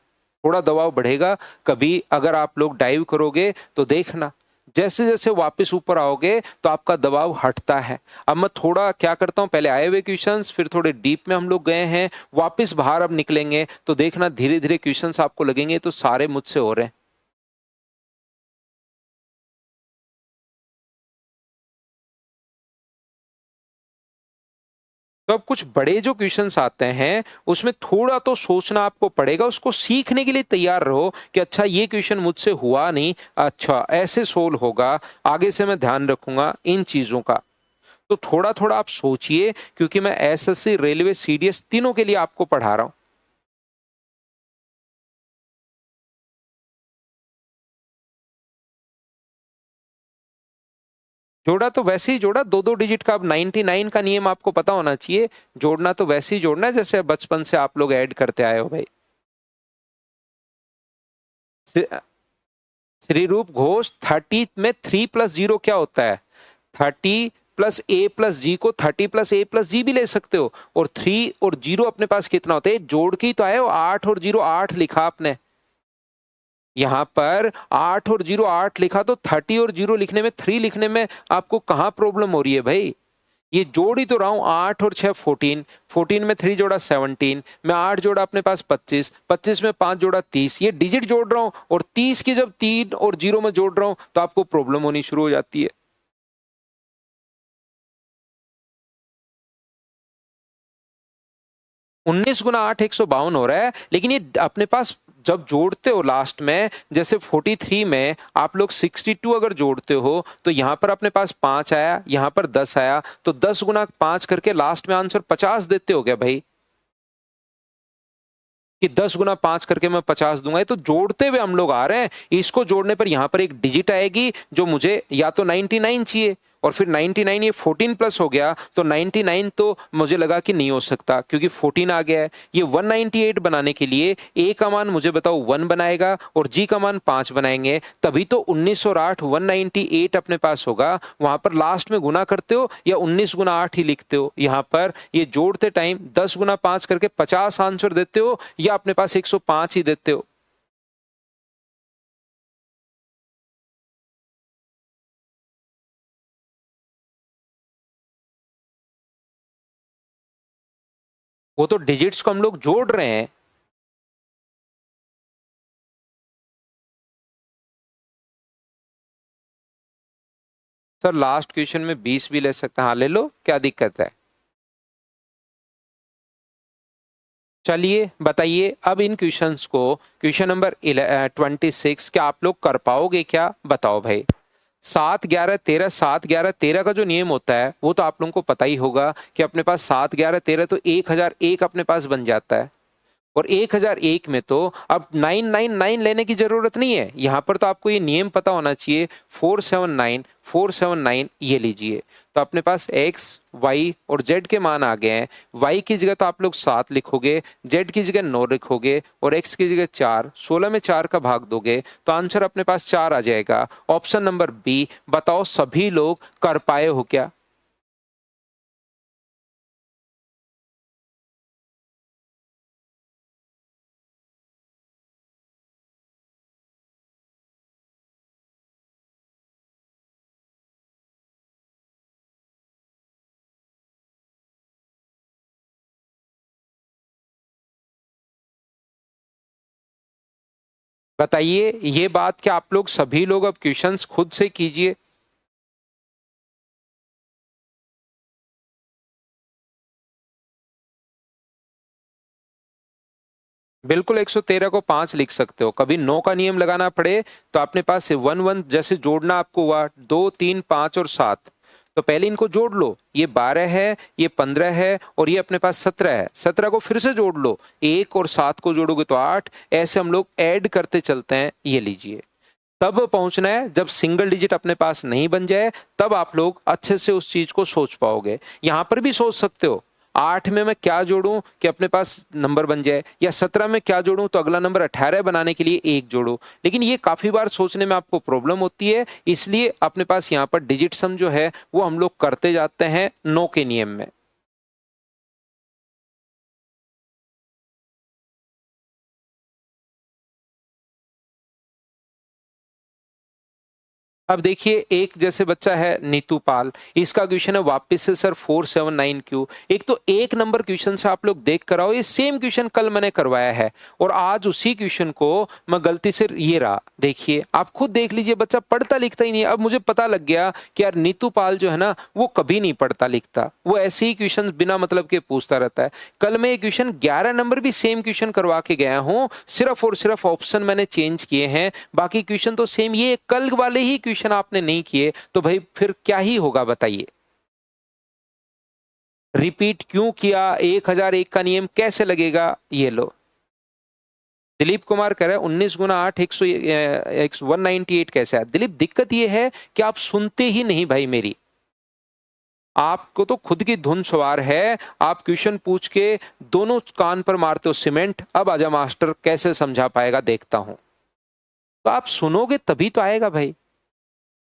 [SPEAKER 1] थोड़ा दबाव बढ़ेगा। कभी अगर आप लोग डाइव करोगे तो देखना, जैसे जैसे वापस ऊपर आओगे तो आपका दबाव हटता है। अब मैं थोड़ा क्या करता हूं, पहले आए हुए क्वेश्चंस, फिर थोड़े डीप में हम लोग गए हैं, वापस बाहर अब निकलेंगे तो देखना धीरे धीरे क्वेश्चंस आपको लगेंगे तो सारे मुझसे हो रहे हैं। तो अब कुछ बड़े जो क्वेश्चंस आते हैं उसमें थोड़ा तो सोचना आपको पड़ेगा, उसको सीखने के लिए तैयार रहो कि अच्छा ये क्वेश्चन मुझसे हुआ नहीं, अच्छा ऐसे सोल्व होगा, आगे से मैं ध्यान रखूंगा इन चीजों का। तो थोड़ा थोड़ा आप सोचिए, क्योंकि मैं एसएससी, रेलवे, सीडीएस तीनों के लिए आपको पढ़ा रहा हूं। जोड़ा तो वैसे ही जोड़ा, दो दो डिजिट का। अब 99 का नियम आपको पता होना चाहिए। जोड़ना तो वैसे ही जोड़ना है जैसे बचपन से आप लोग ऐड करते आए हो भाई। श्री श्री रूप घोष, 30 में 3 प्लस 0 क्या होता है? 30 प्लस ए प्लस जी को 30 प्लस ए प्लस जी भी ले सकते हो। और 3 और 0 अपने पास कितना होता है? जोड़ के ही तो आए हो। 8 और 0, 8 लिखा आपने यहां पर। 8 और 0, 8 लिखा, तो 30 और 0 लिखने में, 3 लिखने में आपको कहां प्रॉब्लम हो रही है भाई? ये जोड़ ही तो रहा हूं। 8 और 6 14, 14 में 3 जोड़ा 17, में 8 जोड़ा अपने पास 25, 25 में 5 जोड़ा 30। ये डिजिट जोड़ रहा हूं, और 30 की जब 3 और 0 में जोड़ रहा हूं तो आपको प्रॉब्लम होनी शुरू हो जाती है। 19 गुना 8 152 हो रहा है, लेकिन ये अपने पास जब जोड़ते हो लास्ट में, जैसे 43 में आप लोग 62 अगर जोड़ते हो तो यहां पर अपने पास 5 आया, यहां पर 10 आया, तो 10 गुना 5 करके लास्ट में आंसर 50 देते हो गया भाई। कि 10 गुना 5 करके मैं 50 दूंगा। ये तो जोड़ते हुए हम लोग आ रहे हैं। इसको जोड़ने पर यहां पर एक डिजिट आएगी जो मुझे या तो 99 चाहिए, और फिर 99 ये 14 प्लस हो गया, तो 99 तो मुझे लगा कि नहीं हो सकता क्योंकि 14 आ गया है। ये 198 बनाने के लिए ए का मान मुझे बताओ 1 बनाएगा और जी का मान 5 बनाएंगे, तभी तो 19 और 8 198 अपने पास होगा। वहां पर लास्ट में गुना करते हो या 19 गुना 8 ही लिखते हो? यहां पर ये जोड़ते टाइम 10 गुना 5 करके 50 आंसर देते हो या अपने पास 105 ही देते हो? वो तो डिजिट्स को हम लोग जोड़ रहे हैं। सर लास्ट क्वेश्चन में 20 भी ले सकते हैं। हाँ ले लो, क्या दिक्कत है? चलिए बताइए अब इन क्वेश्चंस को, क्वेश्चन नंबर 26, क्या आप लोग कर पाओगे क्या? बताओ भाई। 7 11 13, 7 11 13 का जो नियम होता है वो तो आप लोगों को पता ही होगा कि अपने पास 7 11 13 तो 1001 अपने पास बन जाता है। और 1001 में तो अब 999 लेने की जरूरत नहीं है। यहां पर तो आपको ये नियम पता होना चाहिए। 479 479 ये लीजिए। तो अपने पास x, y और z के मान आ गए हैं। y की जगह तो आप लोग 7 लिखोगे, z की जगह 9 लिखोगे और x की जगह 4। 16 में 4 का भाग दोगे तो आंसर अपने पास 4 आ जाएगा। Option number B. बताओ सभी लोग कर पाए हो क्या? बताइए, ये बात क्या आप लोग सभी लोग अब क्वेश्चंस खुद से कीजिए। बिल्कुल 113 को 5 लिख सकते हो। कभी 9 का नियम लगाना पड़े तो अपने पास से 1 1 जैसे जोड़ना आपको हुआ, 2 3 5 और 7, तो पहले इनको जोड़ लो। ये 12 है, ये 15 है और ये अपने पास 17 है। 17 को फिर से जोड़ लो, 1 और 7 को जोड़ोगे तो 8। ऐसे हम लोग ऐड करते चलते हैं। ये लीजिए। तब पहुंचना है जब सिंगल डिजिट अपने पास नहीं बन जाए, तब आप लोग अच्छे से उस चीज को सोच पाओगे। यहां पर भी सोच सकते हो 8 में मैं क्या जोड़ूं कि अपने पास नंबर बन जाए, या 17 में क्या जोड़ूं तो अगला नंबर 18 बनाने के लिए 1 जोड़ो। लेकिन ये काफी बार सोचने में आपको प्रॉब्लम होती है, इसलिए अपने पास यहाँ पर डिजिट सम जो है वो हम लोग करते जाते हैं 9 के नियम में। अब देखिए एक जैसे बच्चा है नीतू पाल, इसका क्वेश्चन है वापस से सर 479 क्यों। एक तो एक नंबर क्वेश्चन से आप लोग देख कर आओ, ये सेम क्वेश्चन कल मैंने करवाया है और आज उसी क्वेश्चन को मैं गलती से ये रहा, देखिए आप खुद देख लीजिए, बच्चा पढ़ता लिखता ही नहीं है। अब मुझे पता लग गया कि यार नीतू पाल जो है ना वो कभी नहीं पढ़ता लिखता, वो ऐसे ही क्वेश्चन बिना मतलब के पूछता रहता है। कल मैं ये क्वेश्चन 11 नंबर भी सेम क्वेश्चन करवा के गया हूं, सिर्फ और सिर्फ ऑप्शन मैंने चेंज किए हैं, बाकी क्वेश्चन तो सेम। ये कल वाले ही क्वेश्चन आपने नहीं किए तो भाई फिर क्या ही होगा बताइए। रिपीट क्यों किया, 1001 का नियम कैसे लगेगा, ये लो। दिलीप कुमार कह रहे हैं 19 गुना 8 198 कैसे है। दिलीप दिक्कत ये है कि आप सुनते ही नहीं भाई मेरी, आपको तो खुद की धुन सवार है, आप क्वेश्चन पूछ के दोनों कान पर मारते हो सीमेंट। अब आजा मास्टर कैसे समझा पाएगा देखता हूं, तो आप सुनोगे तभी तो आएगा भाई।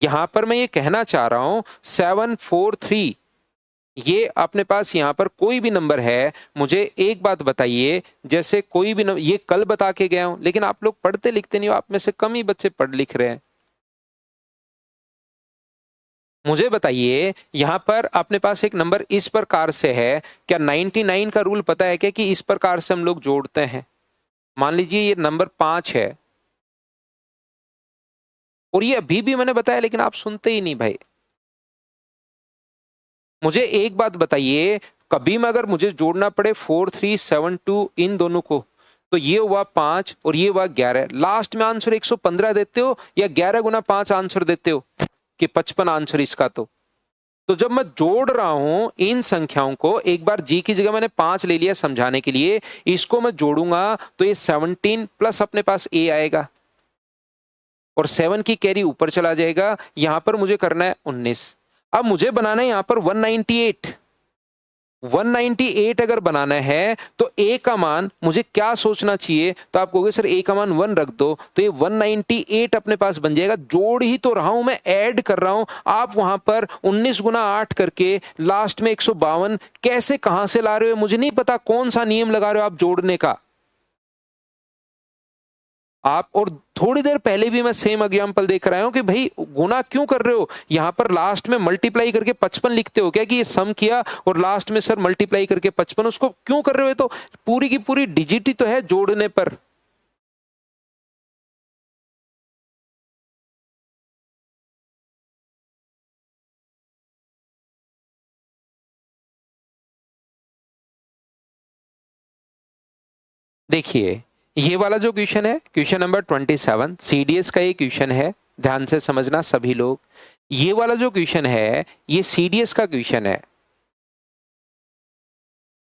[SPEAKER 1] यहां पर मैं ये कहना चाह रहा हूं 743, ये अपने पास यहां पर कोई भी नंबर है, मुझे एक बात बताइए, जैसे कोई भी नंबर ये कल बता के गया हूं, लेकिन आप लोग पढ़ते लिखते नहीं हो, आप में से कम ही बच्चे पढ़ लिख रहे हैं। मुझे बताइए यहां पर अपने पास एक नंबर इस प्रकार से है, क्या 99 का रूल पता है क्या कि इस प्रकार से हम लोग जोड़ते हैं। मान लीजिए ये नंबर 5 है और ये अभी भी मैंने बताया लेकिन आप सुनते ही नहीं भाई। मुझे एक बात बताइए, कभी में अगर मुझे जोड़ना पड़े 4372 इन दोनों को, तो ये हुआ 5 और ये हुआ 11, लास्ट में आंसर 115 देते हो या 11 गुना 5 आंसर देते हो कि 55 आंसर इसका। तो जब मैं जोड़ रहा हूं इन संख्याओं को, एक बार जी की जगह मैंने 5 ले लिया समझाने के लिए, इसको मैं जोड़ूंगा तो ये 17 प्लस अपने पास ए आएगा और 7 की कैरी ऊपर चला जाएगा। यहां पर मुझे करना है 19। अब मुझे बनाना है यहां पर 198। 198 अगर बनाना है तो ए का मान मुझे क्या सोचना चाहिए, तो आप कहोगे सर ए का मान 1 रख दो, तो ये 198 अपने पास बन जाएगा। जोड़ ही तो रहा हूं मैं, ऐड कर रहा हूं। आप वहां पर 19 गुना 8 करके लास्ट में 152 कैसे कहां से ला रहे हो, मुझे नहीं पता कौन सा नियम लगा रहे हो आप जोड़ने का आप। और थोड़ी देर पहले भी मैं सेम एग्जांपल देख रहा हूं कि भाई गुना क्यों कर रहे हो, यहां पर लास्ट में मल्टीप्लाई करके 55 लिखते हो क्या कि ये सम किया और लास्ट में सर मल्टीप्लाई करके 55, उसको क्यों कर रहे हो, तो पूरी की पूरी डिजिट ही तो है जोड़ने पर। देखिए ये वाला जो क्वेश्चन है, क्वेश्चन नंबर 27 सीडीएस का ये क्वेश्चन है, ध्यान से समझना सभी लोग। ये वाला जो क्वेश्चन है ये सीडीएस का क्वेश्चन है,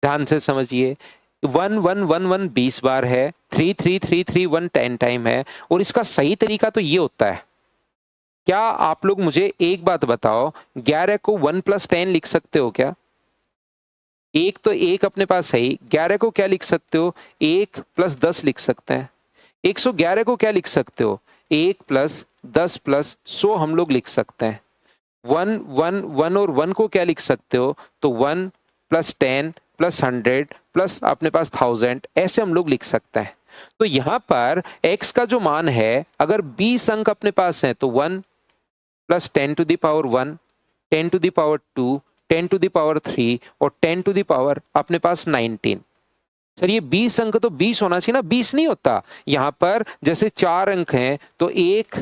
[SPEAKER 1] ध्यान से समझिए। 1111 20 बार है, 3333 10 टाइम है, और इसका सही तरीका तो ये होता है। क्या आप लोग मुझे एक बात बताओ, 11 को 1 + 10 लिख सकते हो क्या? एक तो एक अपने पास सही, 11 को क्या लिख सकते हो, 1 + 10 लिख सकते हैं। 111 को क्या लिख सकते हो, 1 + 10 + 100 हम लोग लिख सकते हैं। 1 1 1 और 1 को क्या लिख सकते हो, तो 1 + 10 + 100 प्लस अपने पास 1000, ऐसे हम लोग लिख सकते हैं। तो यहां पर x का जो मान है, अगर 20 अंक अपने पास है तो 1 + 10 to the power 1, 10 to the power 2, 10 to the power 3 और 10 to the power अपने पास 19। सर ये 20 अंक तो 20 होना चाहिए ना, 20 नहीं होता। यहां पर जैसे 4 अंक हैं तो 1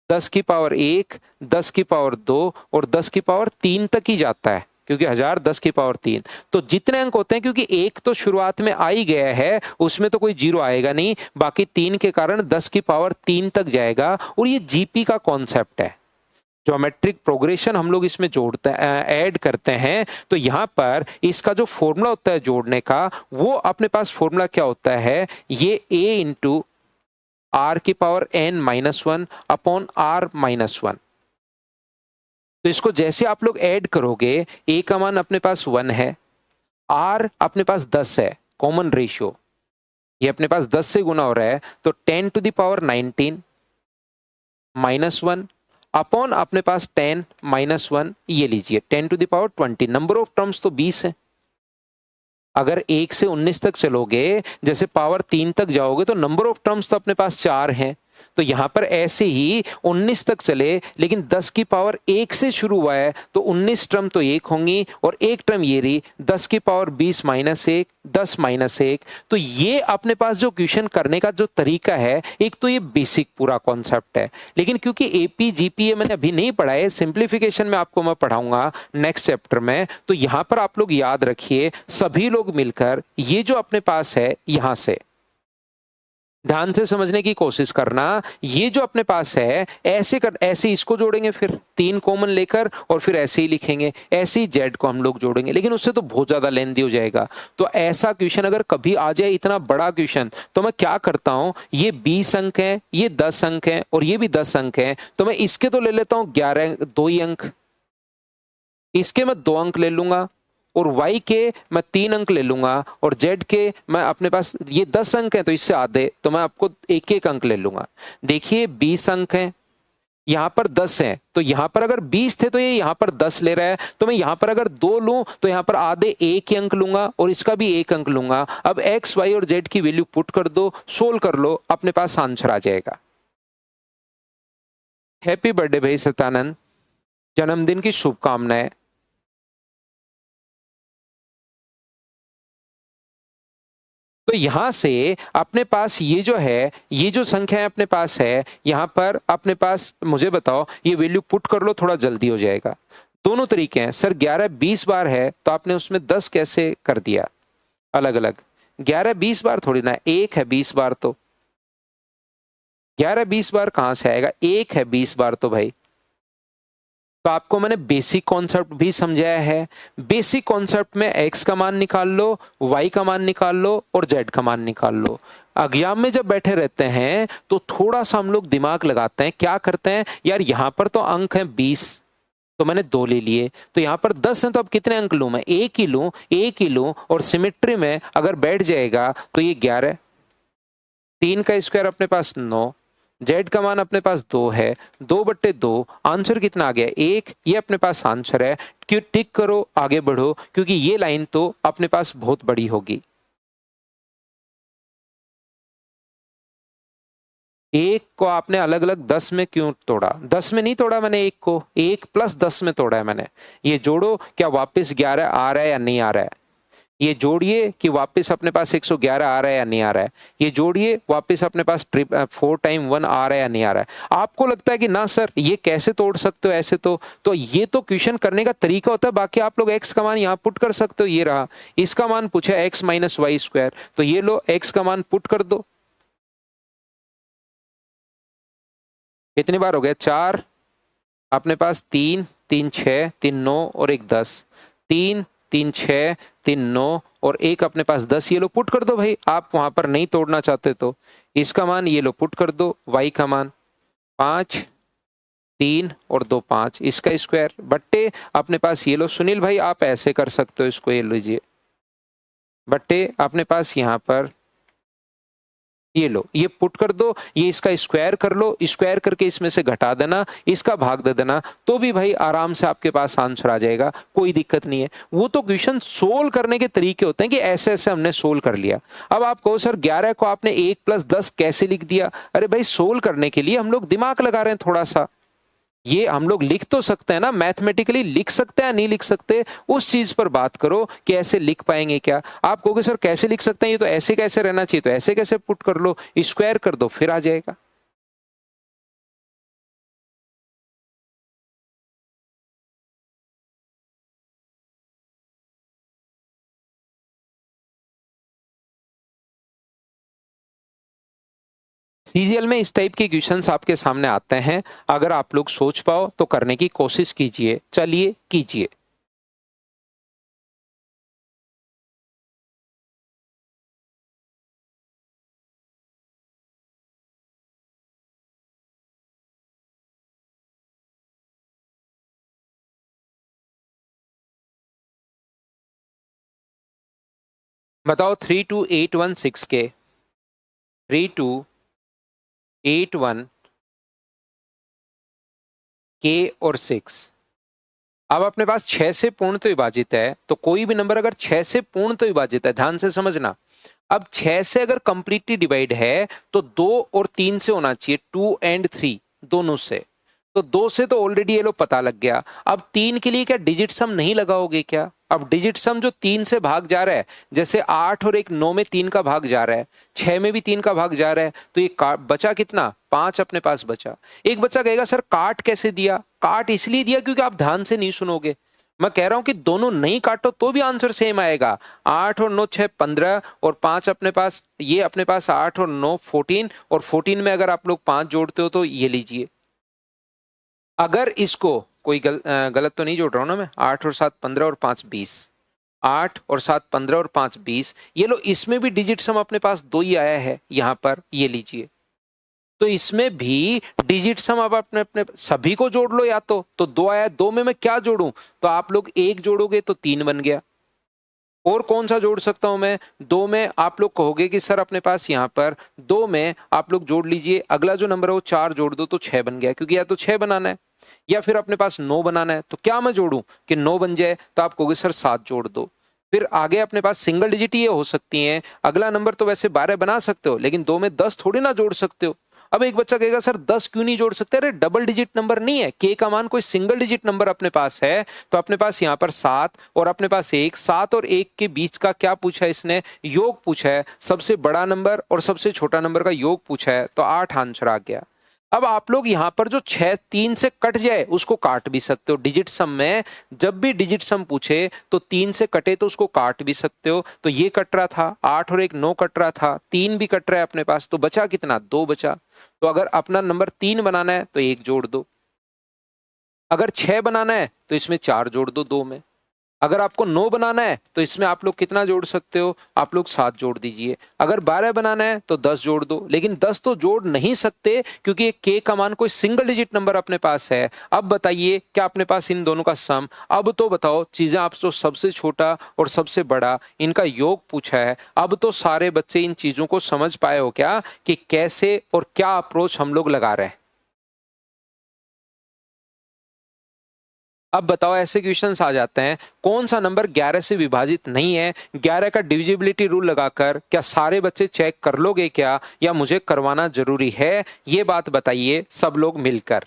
[SPEAKER 1] 10 की पावर 1, 10 की पावर 2 और 10 की पावर 3 तक ही जाता है, क्योंकि 1000 10 की पावर 3। तो जितने अंक होते हैं, क्योंकि एक तो शुरुआत में आ ही गया है, उसमें तो कोई जीरो आएगा नहीं, बाकी 3 के कारण 10 की पावर 3 तक जाएगा। और ये जीपी का कॉन्सेप्ट है, ज्योमेट्रिक प्रोग्रेशन हम लोग इसमें जोड़ते ऐड करते हैं। तो यहां पर इसका जो फॉर्मूला होता है जोड़ने का, वो अपने पास फॉर्मूला क्या होता है, ये a इंटू आर की power n minus one upon R minus one. तो इसको जैसे आप लोग ऐड करोगे, a का मान अपने पास 1 है, r अपने पास 10 है, कॉमन रेशियो ये अपने पास 10 से गुना हो रहा है, तो 10 to the power 19 minus one upon अपने पास 10 माइनस वन, ये लीजिए 10 to the power 20। Number of terms तो 20 है। अगर 1 से 19 तक चलोगे, जैसे पावर 3 तक जाओगे, तो नंबर ऑफ टर्म्स तो अपने पास 4 हैं। तो यहां पर ऐसे ही 19 तक चले, लेकिन 10 की पावर 1 से शुरू हुआ है, तो 19 टर्म तो 1 होंगी और एक टर्म ये रही 10 की पावर 20 माइनस 1, 10 माइनस 1। तो ये अपने पास जो क्वेश्चन करने का जो तरीका है, एक तो ये बेसिक पूरा कॉन्सेप्ट है, लेकिन क्योंकि एपी जीपीए मैंने अभी नहीं पढ़ा है, सिंप्लीफिकेशन में आपको मैं पढ़ाऊंगा नेक्स्ट चैप्टर में, तो यहां पर आप लोग याद रखिए, सभी लोग मिलकर ये जो अपने पास है, यहां से ध्यान से समझने की कोशिश करना। ये जो अपने पास है, ऐसे इसको जोड़ेंगे, फिर 3 कॉमन लेकर और फिर ऐसे ही लिखेंगे, ऐसे ही जेड को हम लोग जोड़ेंगे, लेकिन उससे तो बहुत ज्यादा लेंथी हो जाएगा। तो ऐसा क्वेश्चन अगर कभी आ जाए, इतना बड़ा क्वेश्चन, तो मैं क्या करता हूं, ये 20 अंक है, ये 10 अंक है और ये भी 10 अंक है, तो मैं इसके तो ले लेता हूं 11, 2 ही अंक, इसके मैं 2 अंक ले लूंगा और y के मैं 3 अंक ले लूंगा और z के मैं अपने पास ये 10 अंक हैं, तो इससे आधे, तो मैं आपको एक एक अंक ले लूंगा। देखिए 20 अंक हैं, यहां पर 10 हैं, तो यहां पर अगर 20 थे तो ये यहां पर 10 ले रहा है, तो मैं यहां पर अगर 2 लूं तो यहां पर आधे एक ही अंक लूंगा और इसका भी एक अंक लूंगा। अब x, y और z की वैल्यू पुट कर दो, सोल्व कर लो, अपने पास आंसर आ जाएगा। हैप्पी बर्थडे भाई सतानंद, जन्मदिन की शुभकामनाएं। तो यहां से अपने पास ये जो है, ये जो संख्या अपने पास है, यहां पर अपने पास मुझे बताओ, ये वैल्यू पुट कर लो, थोड़ा जल्दी हो जाएगा। दोनों तरीके हैं सर, 11 20 बार है तो आपने उसमें 10 कैसे कर दिया अलग अलग? 11 20 बार थोड़ी ना, एक है 20 बार, तो 11 20 बार कहां से आएगा, एक है 20 बार तो भाई। तो आपको मैंने बेसिक कॉन्सेप्ट भी समझाया है। बेसिक कॉन्सेप्ट में x का मान निकाल लो, y का मान निकाल लो और z का मान निकाल लो। एग्जाम में जब बैठे रहते हैं तो थोड़ा सा हम लोग दिमाग लगाते हैं, क्या करते हैं यार, यहां पर तो अंक है 20, तो मैंने 2 ले लिए, तो यहां पर 10 है, तो अब कितने अंक लूं मैं, एक ही लूं, एक ही लूं, और सिमेट्री में अगर बैठ जाएगा तो ये 11, 3 का स्क्वायर अपने पास 9, जेड का मान अपने पास 2 है, 2/2, आंसर कितना आ गया, 1, ये अपने पास आंसर है। क्यों, टिक करो, आगे बढ़ो, क्योंकि ये लाइन तो अपने पास बहुत बड़ी होगी। एक को आपने अलग अलग 10 में क्यों तोड़ा, 10 में नहीं तोड़ा मैंने, एक को 1 + 10 में तोड़ा है मैंने। ये जोड़ो, क्या वापस 11 आ रहा है या नहीं आ रहा है, ये जोड़िए कि वापस अपने पास 111 आ रहा है या नहीं आ रहा है, ये जोड़िए वापस अपने पास 4 टाइम 1 आ रहा है या नहीं आ रहा है। आपको लगता है कि ना सर ये कैसे तोड़ सकते हो ऐसे, तो ये तो क्वेश्चन करने का तरीका होता है, बाकी आप लोग x का मान यहाँ पुट कर सकते हो। ये रहा, इसका मान पूछा x - y², तो ये लो x का मान पुट कर दो। कितनी बार हो गया, 4, अपने पास 3 3 6 3 9 और एक 10, 3 3 6 3 9 और एक अपने पास 10, ये लो पुट कर दो भाई, आप वहां पर नहीं तोड़ना चाहते तो। इसका मान ये लो पुट कर दो, y का मान 5 3 और 2 5, इसका स्क्वायर बट्टे अपने पास ये लो। सुनील भाई आप ऐसे कर सकते हो इसको, ये लीजिए बट्टे अपने पास यहाँ पर ये लो, ये पुट कर दो, ये इसका स्क्वायर कर लो, स्क्वायर करके इसमें से घटा देना, इसका भाग दे देना, तो भी भाई आराम से आपके पास आंसर आ जाएगा, कोई दिक्कत नहीं है। वो तो क्वेश्चन सोल्व करने के तरीके होते हैं कि ऐसे ऐसे हमने सोल्व कर लिया। अब आप कहो सर 11 को आपने 1 + 10 कैसे लिख दिया, अरे भाई सोल्व करने के लिए हम लोग दिमाग लगा रहे हैं थोड़ा सा। ये हम लोग लिख तो सकते हैं ना, मैथमेटिकली लिख सकते हैं नहीं लिख सकते, उस चीज पर बात करो कि ऐसे लिख पाएंगे क्या। आप कहोगे सर कैसे लिख सकते हैं, ये तो ऐसे कैसे रहना चाहिए, तो ऐसे कैसे पुट कर लो, स्क्वायर कर दो, फिर आ जाएगा। सीजीएल में इस टाइप के क्वेश्चंस आपके सामने आते हैं, अगर आप लोग सोच पाओ तो करने की कोशिश कीजिए, चलिए कीजिए। बताओ 32816 के 3281 के और 6। अब अपने पास 6 से पूर्ण तो विभाजित है, तो कोई भी नंबर अगर 6 से पूर्ण तो विभाजित है, ध्यान से समझना। अब 6 से अगर कंप्लीटली डिवाइड है तो 2 और 3 से होना चाहिए, 2 एंड 3 दोनों से। तो 2 से तो ऑलरेडी ये लो पता लग गया। अब 3 के लिए क्या डिजिट सम नहीं लगाओगे क्या? अब डिजिट सम जो 3 से भाग जा रहा है, जैसे 8 और एक 9 में 3 का भाग जा रहा है, 6 में भी 3 का भाग जा रहा है, तो ये बचा कितना? 5 अपने पास बचा। एक बच्चा कहेगा सर काट कैसे दिया? काट इसलिए दिया क्योंकि आप ध्यान से नहीं सुनोगे। मैं कह रहा हूं कि दोनों नहीं काटो तो भी आंसर सेम आएगा। 8 और 9 6 15 और 5 अपने पास, ये अपने पास 8 और 9 14 और 14 में अगर आप लोग 5 जोड़ते हो तो ये लीजिए। अगर इसको कोई गलत तो नहीं जोड़ रहा हूं ना मैं? 8 और 7 15 और 5 20, 8 और 7 15 और 5 20। ये लो इसमें भी डिजिट सम अपने पास 2 ही आया है यहां पर, ये लीजिए। तो इसमें भी डिजिट सम अब अपने अपने सभी को जोड़ लो, या तो 2 आया, 2 में मैं क्या जोड़ूं? तो आप लोग 1 जोड़ोगे तो 3 बन गया। और कौन सा जोड़ सकता हूं मैं? 2 में आप लोग कहोगे कि सर अपने पास यहां पर 2 में आप लोग जोड़ लीजिए, अगला जो नंबर है वो 4 जोड़ दो तो 6 बन गया, क्योंकि या तो 6 बनाना है या फिर अपने पास 9 बनाना है। तो क्या मैं जोड़ूं कि 9 बन जाए? तो आप कहोगे सर 7 जोड़ दो। फिर आगे अपने पास सिंगल डिजिट ये हो सकती हैं। अगला नंबर तो वैसे 12 बना सकते हो, लेकिन 2 में 10 थोड़ी ना जोड़ सकते हो। अब एक बच्चा कहेगा सर 10 क्यों नहीं जोड़ सकते? अरे डबल डिजिट नंबर नहीं है, के का मान कोई सिंगल डिजिट नंबर अपने पास है। तो अपने पास यहाँ पर 7 और अपने पास 1, 7 और 1 के बीच का क्या पूछा है इसने? योग पूछा है। सबसे बड़ा नंबर और सबसे छोटा नंबर का योग पूछा है, तो 8 आंसर आ गया। अब आप लोग यहां पर जो 6 3 से कट जाए उसको काट भी सकते हो। डिजिट सम में जब भी डिजिट सम पूछे तो 3 से कटे तो उसको काट भी सकते हो। तो ये कट रहा था 8 और 1 9 कट रहा था, 3 भी कट रहा है अपने पास, तो बचा कितना? 2 बचा। तो अगर अपना नंबर 3 बनाना है तो 1 जोड़ दो, अगर 6 बनाना है तो इसमें 4 जोड़ दो 2 में, अगर आपको 9 बनाना है तो इसमें आप लोग कितना जोड़ सकते हो? आप लोग 7 जोड़ दीजिए। अगर 12 बनाना है तो 10 जोड़ दो, लेकिन 10 तो जोड़ नहीं सकते क्योंकि के का मान कोई सिंगल डिजिट नंबर अपने पास है। अब बताइए क्या अपने पास इन दोनों का सम? अब तो बताओ चीजें, आप तो सबसे छोटा और सबसे बड़ा इनका योग पूछा है। अब तो सारे बच्चे इन चीजों को समझ पाए हो क्या कि कैसे और क्या अप्रोच हम लोग लगा रहे हैं? अब बताओ ऐसे क्वेश्चंस आ जाते हैं, कौन सा नंबर 11 से विभाजित नहीं है? 11 का डिविजिबिलिटी रूल लगाकर क्या सारे बच्चे चेक कर लोगे क्या, या मुझे करवाना जरूरी है? ये बात बताइए सब लोग मिलकर।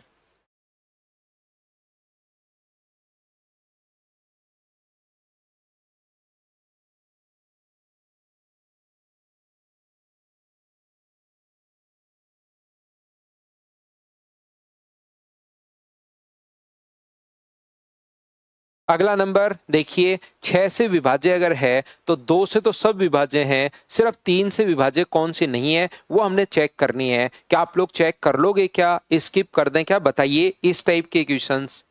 [SPEAKER 1] अगला नंबर देखिए, 6 से विभाज्य अगर है तो 2 से तो सब विभाज्य हैं, सिर्फ 3 से विभाज्य कौन सी नहीं है वो हमने चेक करनी है। क्या आप लोग चेक कर लोगे क्या? स्किप कर दें क्या? बताइए इस टाइप के क्वेश्चंस।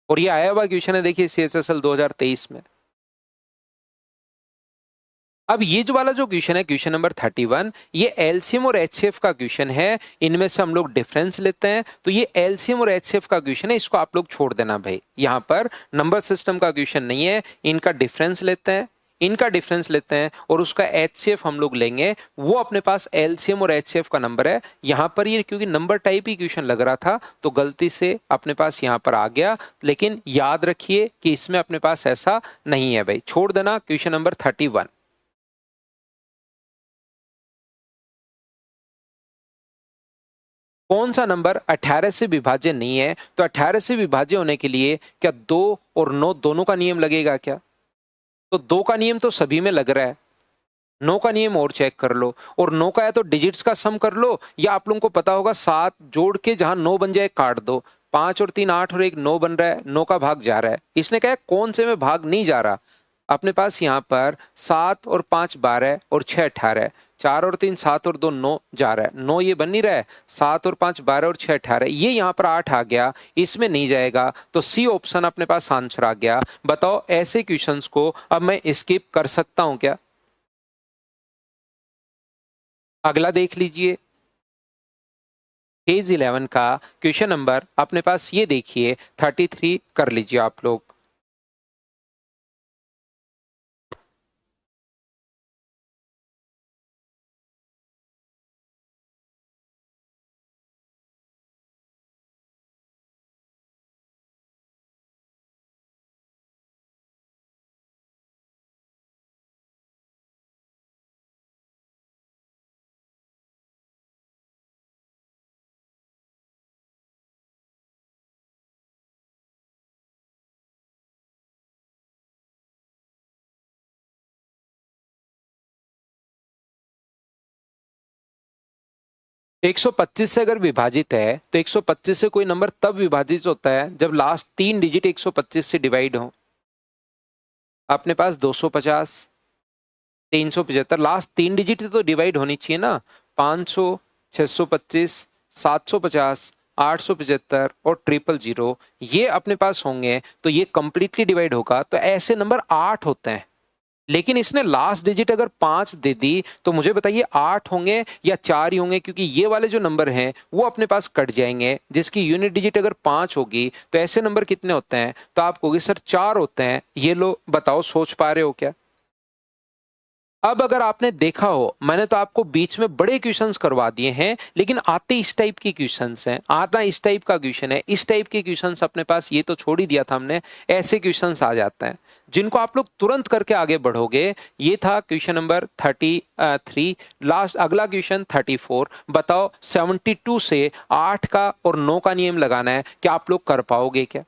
[SPEAKER 1] और ये आया हुआ क्वेश्चन है, देखिए CSSL 2023 में। अब ये जो वाला जो क्वेश्चन है, क्वेश्चन नंबर 31, ये एलसीएम और एचसीएफ का क्वेश्चन है। इनमें से हम लोग डिफरेंस लेते हैं, तो ये एलसीएम और एचसीएफ का क्वेश्चन है, इसको आप लोग छोड़ देना भाई। यहाँ पर नंबर सिस्टम का क्वेश्चन नहीं है, इनका डिफरेंस लेते हैं, इनका डिफरेंस लेते हैं और उसका एचसीएफ हम लोग लेंगे। वो अपने पास एलसीएम और एचसीएफ का नंबर है। यहाँ पर ये क्योंकि नंबर टाइप ही क्वेश्चन लग रहा था तो गलती से अपने पास यहाँ पर आ गया, लेकिन याद रखिए कि इसमें अपने पास ऐसा नहीं है भाई। छोड़ देना क्वेश्चन नंबर 31। कौन सा नंबर 18 से विभाज्य नहीं है? तो 18 से विभाज्य होने के लिए क्या 2 और 9 दोनों का नियम लगेगा क्या? तो 2 का नियम तो सभी में लग रहा है, 9 का नियम और चेक कर लो। और 9 का या तो डिजिट्स का सम कर लो, या आप लोगों को पता होगा 7 जोड़ के जहां 9 बन जाए काट दो। 5 और 3 8 और 1 9 बन रहा है, 9 का भाग जा रहा है। इसने कहा कौन से में भाग नहीं जा रहा? अपने पास यहाँ पर 7 और 5 12 और 6 18 है, 4 और 3 7 और 2 9 जा रहा है, 9 ये बन नहीं रहा है, 7 और 5 12 और 6 18, ये यहाँ पर 8 आ गया, इसमें नहीं जाएगा, तो सी ऑप्शन अपने पास आंसर आ गया। बताओ ऐसे क्वेश्चंस को अब मैं स्किप कर सकता हूं क्या? अगला देख लीजिए, पेज 11 का क्वेश्चन नंबर अपने पास ये देखिए 33 कर लीजिए आप लोग। 125 से अगर विभाजित है तो 125 से कोई नंबर तब विभाजित होता है जब लास्ट 3 डिजिट 125 से डिवाइड हो। अपने पास 250, 375, लास्ट 3 डिजिट तो डिवाइड होनी चाहिए ना। 500, 625, 750, 875 और 000 ये अपने पास होंगे तो ये कंप्लीटली डिवाइड होगा। तो ऐसे नंबर 8 होते हैं, लेकिन इसने लास्ट डिजिट अगर 5 दे दी तो मुझे बताइए 8 होंगे या 4 ही होंगे, क्योंकि ये वाले जो नंबर हैं वो अपने पास कट जाएंगे जिसकी यूनिट डिजिट अगर 5 होगी। तो ऐसे नंबर कितने होते हैं? तो आप कहोगे सर 4 होते हैं। ये लो बताओ, सोच पा रहे हो क्या? अब अगर आपने देखा हो, मैंने तो आपको बीच में बड़े क्वेश्चंस करवा दिए हैं, लेकिन आते इस टाइप के क्वेश्चंस हैं। आता इस टाइप का क्वेश्चन है, इस टाइप के क्वेश्चंस अपने पास ये तो छोड़ ही दिया था हमने, ऐसे क्वेश्चंस आ जाते हैं जिनको आप लोग तुरंत करके आगे बढ़ोगे। ये था क्वेश्चन नंबर 33। लास्ट अगला क्वेश्चन 34। बताओ 72 से 8 का और 9 का नियम लगाना है, क्या आप लोग कर पाओगे क्या?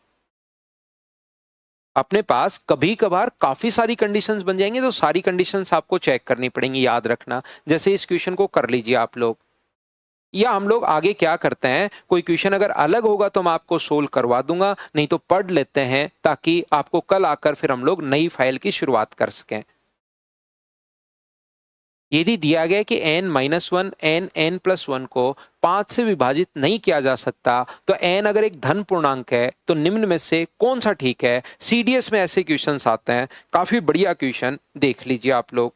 [SPEAKER 1] अपने पास कभी कभार काफी सारी कंडीशंस बन जाएंगे, तो सारी कंडीशंस आपको चेक करनी पड़ेंगी, याद रखना। जैसे इस क्वेश्चन को कर लीजिए आप लोग, या हम लोग आगे क्या करते हैं, कोई क्वेश्चन अगर अलग होगा तो मैं आपको सोल्व करवा दूंगा, नहीं तो पढ़ लेते हैं ताकि आपको कल आकर फिर हम लोग नई फाइल की शुरुआत कर सकें। यदि दिया गया कि n-1 n+1 को 5 से विभाजित नहीं किया जा सकता, तो n अगर एक धन पूर्णांक है तो निम्न में से कौन सा ठीक है? सीडीएस में ऐसे क्वेश्चंस आते हैं, काफी बढ़िया क्वेश्चन, देख लीजिए आप लोग।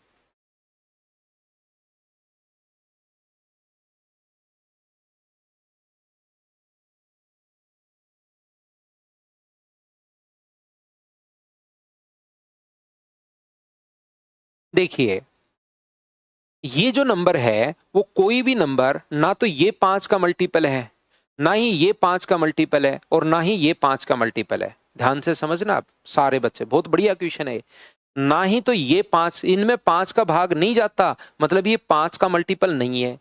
[SPEAKER 1] देखिए, ये जो नंबर है वो कोई भी नंबर ना तो ये 5 का मल्टीपल है, ना ही ये 5 का मल्टीपल है, और ना ही ये 5 का मल्टीपल है। ध्यान से समझना आप सारे बच्चे, बहुत बढ़िया क्वेश्चन है। ना ही तो ये 5, इनमें 5 का भाग नहीं जाता, मतलब ये 5 का मल्टीपल नहीं है,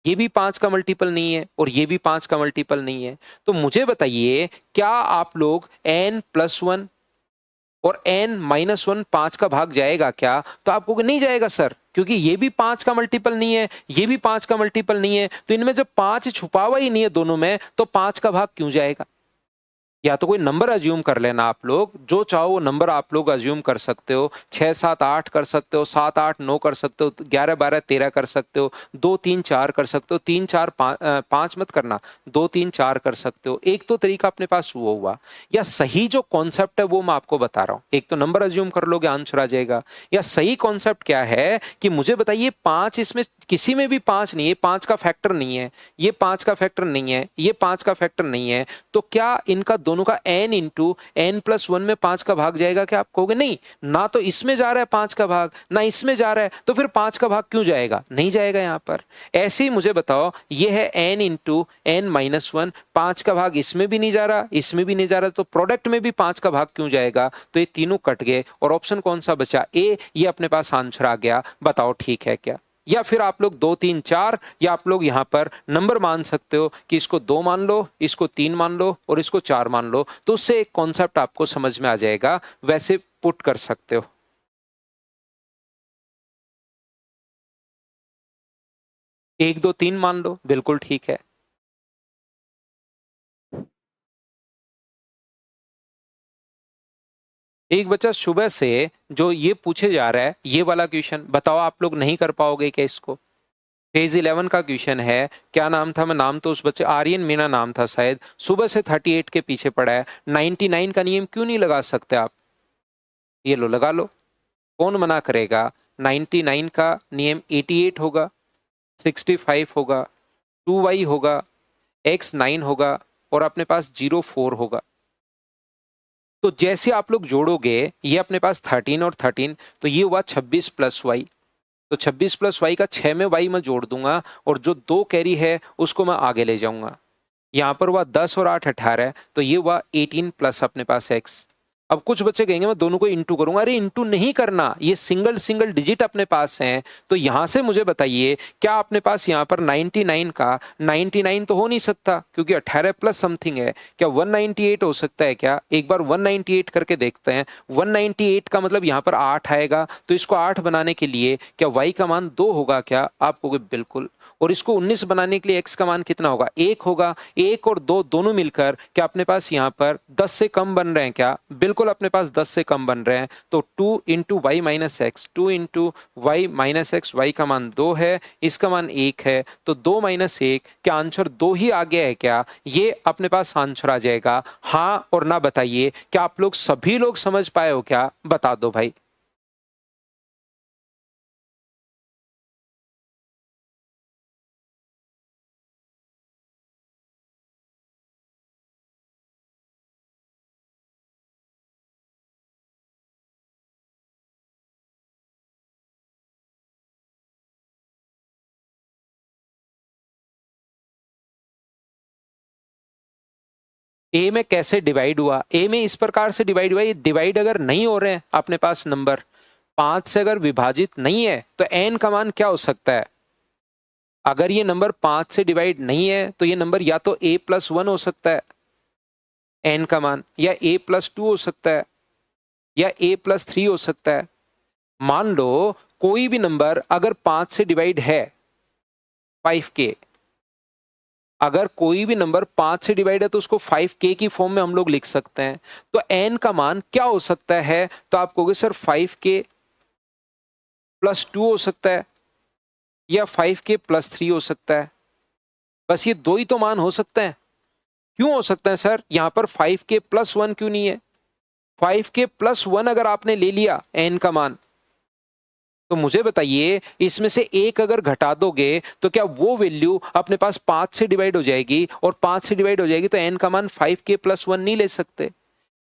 [SPEAKER 1] ये भी 5 का मल्टीपल नहीं है, और ये भी 5 का मल्टीपल नहीं है। तो मुझे बताइए, क्या आप लोग n+1 और n-1 5 का भाग जाएगा क्या? तो आप कहोगे नहीं जाएगा सर, क्योंकि ये भी 5 का मल्टीपल नहीं है, ये भी 5 का मल्टीपल नहीं है, तो इनमें जब 5 छुपा हुआ ही नहीं है दोनों में, तो 5 का भाग क्यों जाएगा? या तो कोई नंबर अज्यूम कर लेना, आप लोग जो चाहो वो नंबर आप लोग अज्यूम कर सकते हो। 6, 7, 8 कर सकते हो, 7, 8, 9 कर सकते हो, 11, 12, 13 कर सकते हो, 2, 3, 4 कर सकते हो, 3, 4, 5 मत करना, 2, 3, 4 कर सकते हो। एक तो तरीका अपने पास वो हुआ, या सही जो कॉन्सेप्ट है वो मैं आपको बता रहा हूं। एक तो नंबर अज्यूम कर लोगे, आंसर आ जाएगा। या सही कॉन्सेप्ट क्या है कि मुझे बताइए 5, इसमें किसी में भी 5 नहीं है, 5 का फैक्टर नहीं है, ये 5 का फैक्टर नहीं है, ये 5 का फैक्टर नहीं है, तो क्या इनका दोनों का n+1 में 5 का भाग जाएगा क्या? आप कहोगे नहीं, ना तो इसमें जा रहा है 5 का भाग, ना इसमें जा रहा है, तो फिर 5 का भाग क्यों जाएगा? नहीं जाएगा यहां पर। ऐसे ही मुझे बताओ, ये है n×n-1, 5 का भाग इसमें भी नहीं जा रहा, इसमें भी नहीं जा रहा, तो प्रोडक्ट में भी 5 का भाग क्यों जाएगा? तो ये तीनों कट गए, और ऑप्शन कौन सा बचा? ए। ये अपने पास आंसर आ गया। बताओ ठीक है क्या? या फिर आप लोग 2, 3, 4, या आप लोग यहां पर नंबर मान सकते हो कि इसको 2 मान लो, इसको 3 मान लो, और इसको 4 मान लो, तो उससे एक कॉन्सेप्ट आपको समझ में आ जाएगा। वैसे पुट कर सकते हो। 1, 2, 3 मान लो, बिल्कुल ठीक है। एक बच्चा सुबह से जो ये पूछे जा रहा है, ये वाला क्वेश्चन, बताओ आप लोग नहीं कर पाओगे क्या इसको? फेज 11 का क्वेश्चन है। क्या नाम था? मैं नाम तो उस बच्चे, आर्यन मीना नाम था शायद। सुबह से 38 के पीछे पड़ा है। 99 का नियम क्यों नहीं लगा सकते आप? ये लो लगा लो, कौन मना करेगा? 99 का नियम 88 होगा, 65 होगा, 2y होगा, x9 होगा, और अपने पास 04 होगा। तो जैसे आप लोग जोड़ोगे, ये अपने पास 13 और 13, तो ये हुआ 26 प्लस वाई। तो 26 प्लस वाई का 6 में वाई मैं जोड़ दूंगा, और जो 2 कैरी है उसको मैं आगे ले जाऊंगा। यहां पर हुआ 10 और 8 18, तो ये हुआ 18 प्लस अपने पास एक्स। अब कुछ बच्चे कहेंगे मैं दोनों को इंटू करूंगा, अरे इंटू नहीं करना, ये सिंगल सिंगल डिजिट अपने पास हैं। तो यहां से मुझे बताइए क्या अपने पास यहाँ पर 99 का 99 तो हो नहीं सकता क्योंकि 18 प्लस समथिंग है। क्या 198 हो सकता है क्या? एक बार 198 करके देखते हैं। 198 का मतलब यहाँ पर 8 आएगा, तो इसको 8 बनाने के लिए क्या y का मान 2 होगा क्या? आप कहोगे बिल्कुल। और इसको 19 बनाने के लिए x का मान कितना होगा? 1 होगा। 1 और 2 दोनों मिलकर क्या अपने पास यहाँ पर 10 से कम बन रहे हैं क्या? बिल्कुल अपने पास 10 से कम बन रहे हैं। तो 2 into Y minus X, 2 into Y minus X, Y का मान 2 है, इसका मान 1 है, तो 2 माइनस 1, क्या आंसर 2 ही आ गया है क्या? ये अपने पास आंसर आ जाएगा। हाँ और ना बताइए, क्या आप लोग सभी लोग समझ पाए हो क्या? बता दो भाई। ए में कैसे डिवाइड हुआ? ए में इस प्रकार से डिवाइड हुआ, ये डिवाइड अगर नहीं हो रहे हैं अपने पास नंबर 5 से अगर विभाजित नहीं है तो एन का मान क्या हो सकता है? अगर ये नंबर 5 से डिवाइड नहीं है तो ये नंबर या तो a प्लस 1 हो सकता है एन का मान, या a प्लस 2 हो सकता है, या a प्लस 3 हो सकता है। मान लो कोई भी नंबर अगर 5 से डिवाइड है 5k, अगर कोई भी नंबर 5 से डिवाइड है तो उसको 5k की फॉर्म में हम लोग लिख सकते हैं। तो n का मान क्या हो सकता है? तो आप कहोगे सर 5k प्लस 2 हो सकता है या 5k प्लस 3 हो सकता है। बस ये दो ही तो मान हो सकते हैं। क्यों हो सकता है सर? यहां पर 5k प्लस 1 क्यों नहीं है? 5k प्लस 1 अगर आपने ले लिया n का मान, तो मुझे बताइए इसमें से एक अगर घटा दोगे तो क्या वो वैल्यू अपने पास 5 से डिवाइड हो जाएगी, और 5 से डिवाइड हो जाएगी तो n का मान 5k प्लस 1 नहीं ले सकते।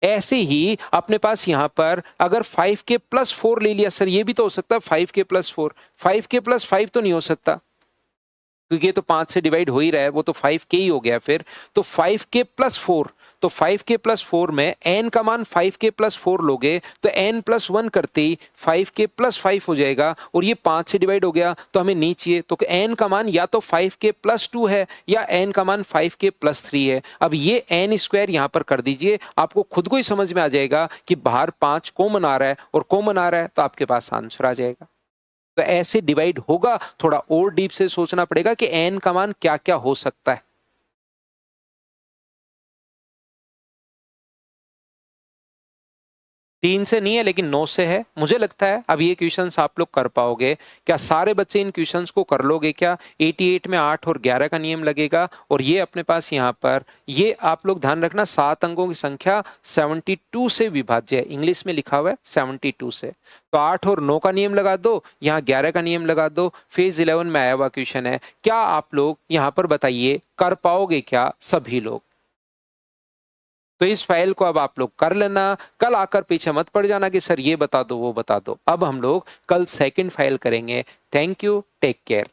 [SPEAKER 1] ऐसे ही अपने पास यहां पर अगर 5k प्लस 4 ले लिया, सर ये भी तो हो सकता है 5k प्लस 4, 5k प्लस 5 तो नहीं हो सकता क्योंकि ये तो 5 से डिवाइड हो ही रहा है, वो तो 5k ही हो गया फिर। तो 5k प्लस 4, तो 5k प्लस 4 में n का मान 5k प्लस 4 लोगे तो n प्लस 1 करते ही 5k प्लस 5 हो जाएगा, और ये 5 से डिवाइड हो गया तो हमें नहीं चाहिए। तो n का मान या तो 5k प्लस 2 है या n का मान 5k प्लस 3 है। अब ये n स्क्वायर यहां पर कर दीजिए, आपको खुद को ही समझ में आ जाएगा कि बाहर 5 कॉमन आ रहा है और कॉमन आ रहा है तो आपके पास आंसर आ जाएगा। तो ऐसे डिवाइड होगा, थोड़ा और डीप से सोचना पड़ेगा कि n का मान क्या क्या हो सकता है। 3 से नहीं है लेकिन 9 से है मुझे लगता है। अब ये क्वेश्चंस आप लोग कर पाओगे क्या? सारे बच्चे इन क्वेश्चंस को कर लोगे क्या? 88 में 8 और 11 का नियम लगेगा, और ये अपने पास यहाँ पर ये आप लोग ध्यान रखना 7 अंकों की संख्या 72 से विभाज्य है, इंग्लिश में लिखा हुआ है 72 से। तो 8 और 9 का नियम लगा दो, यहाँ 11 का नियम लगा दो। फेज 11 में आया हुआ क्वेश्चन है, क्या आप लोग यहाँ पर बताइए कर पाओगे क्या सभी लोग? तो इस फाइल को अब आप लोग कर लेना, कल आकर पीछे मत पड़ जाना कि सर ये बता दो वो बता दो। अब हम लोग कल सेकंड फाइल करेंगे। Thank you, take care.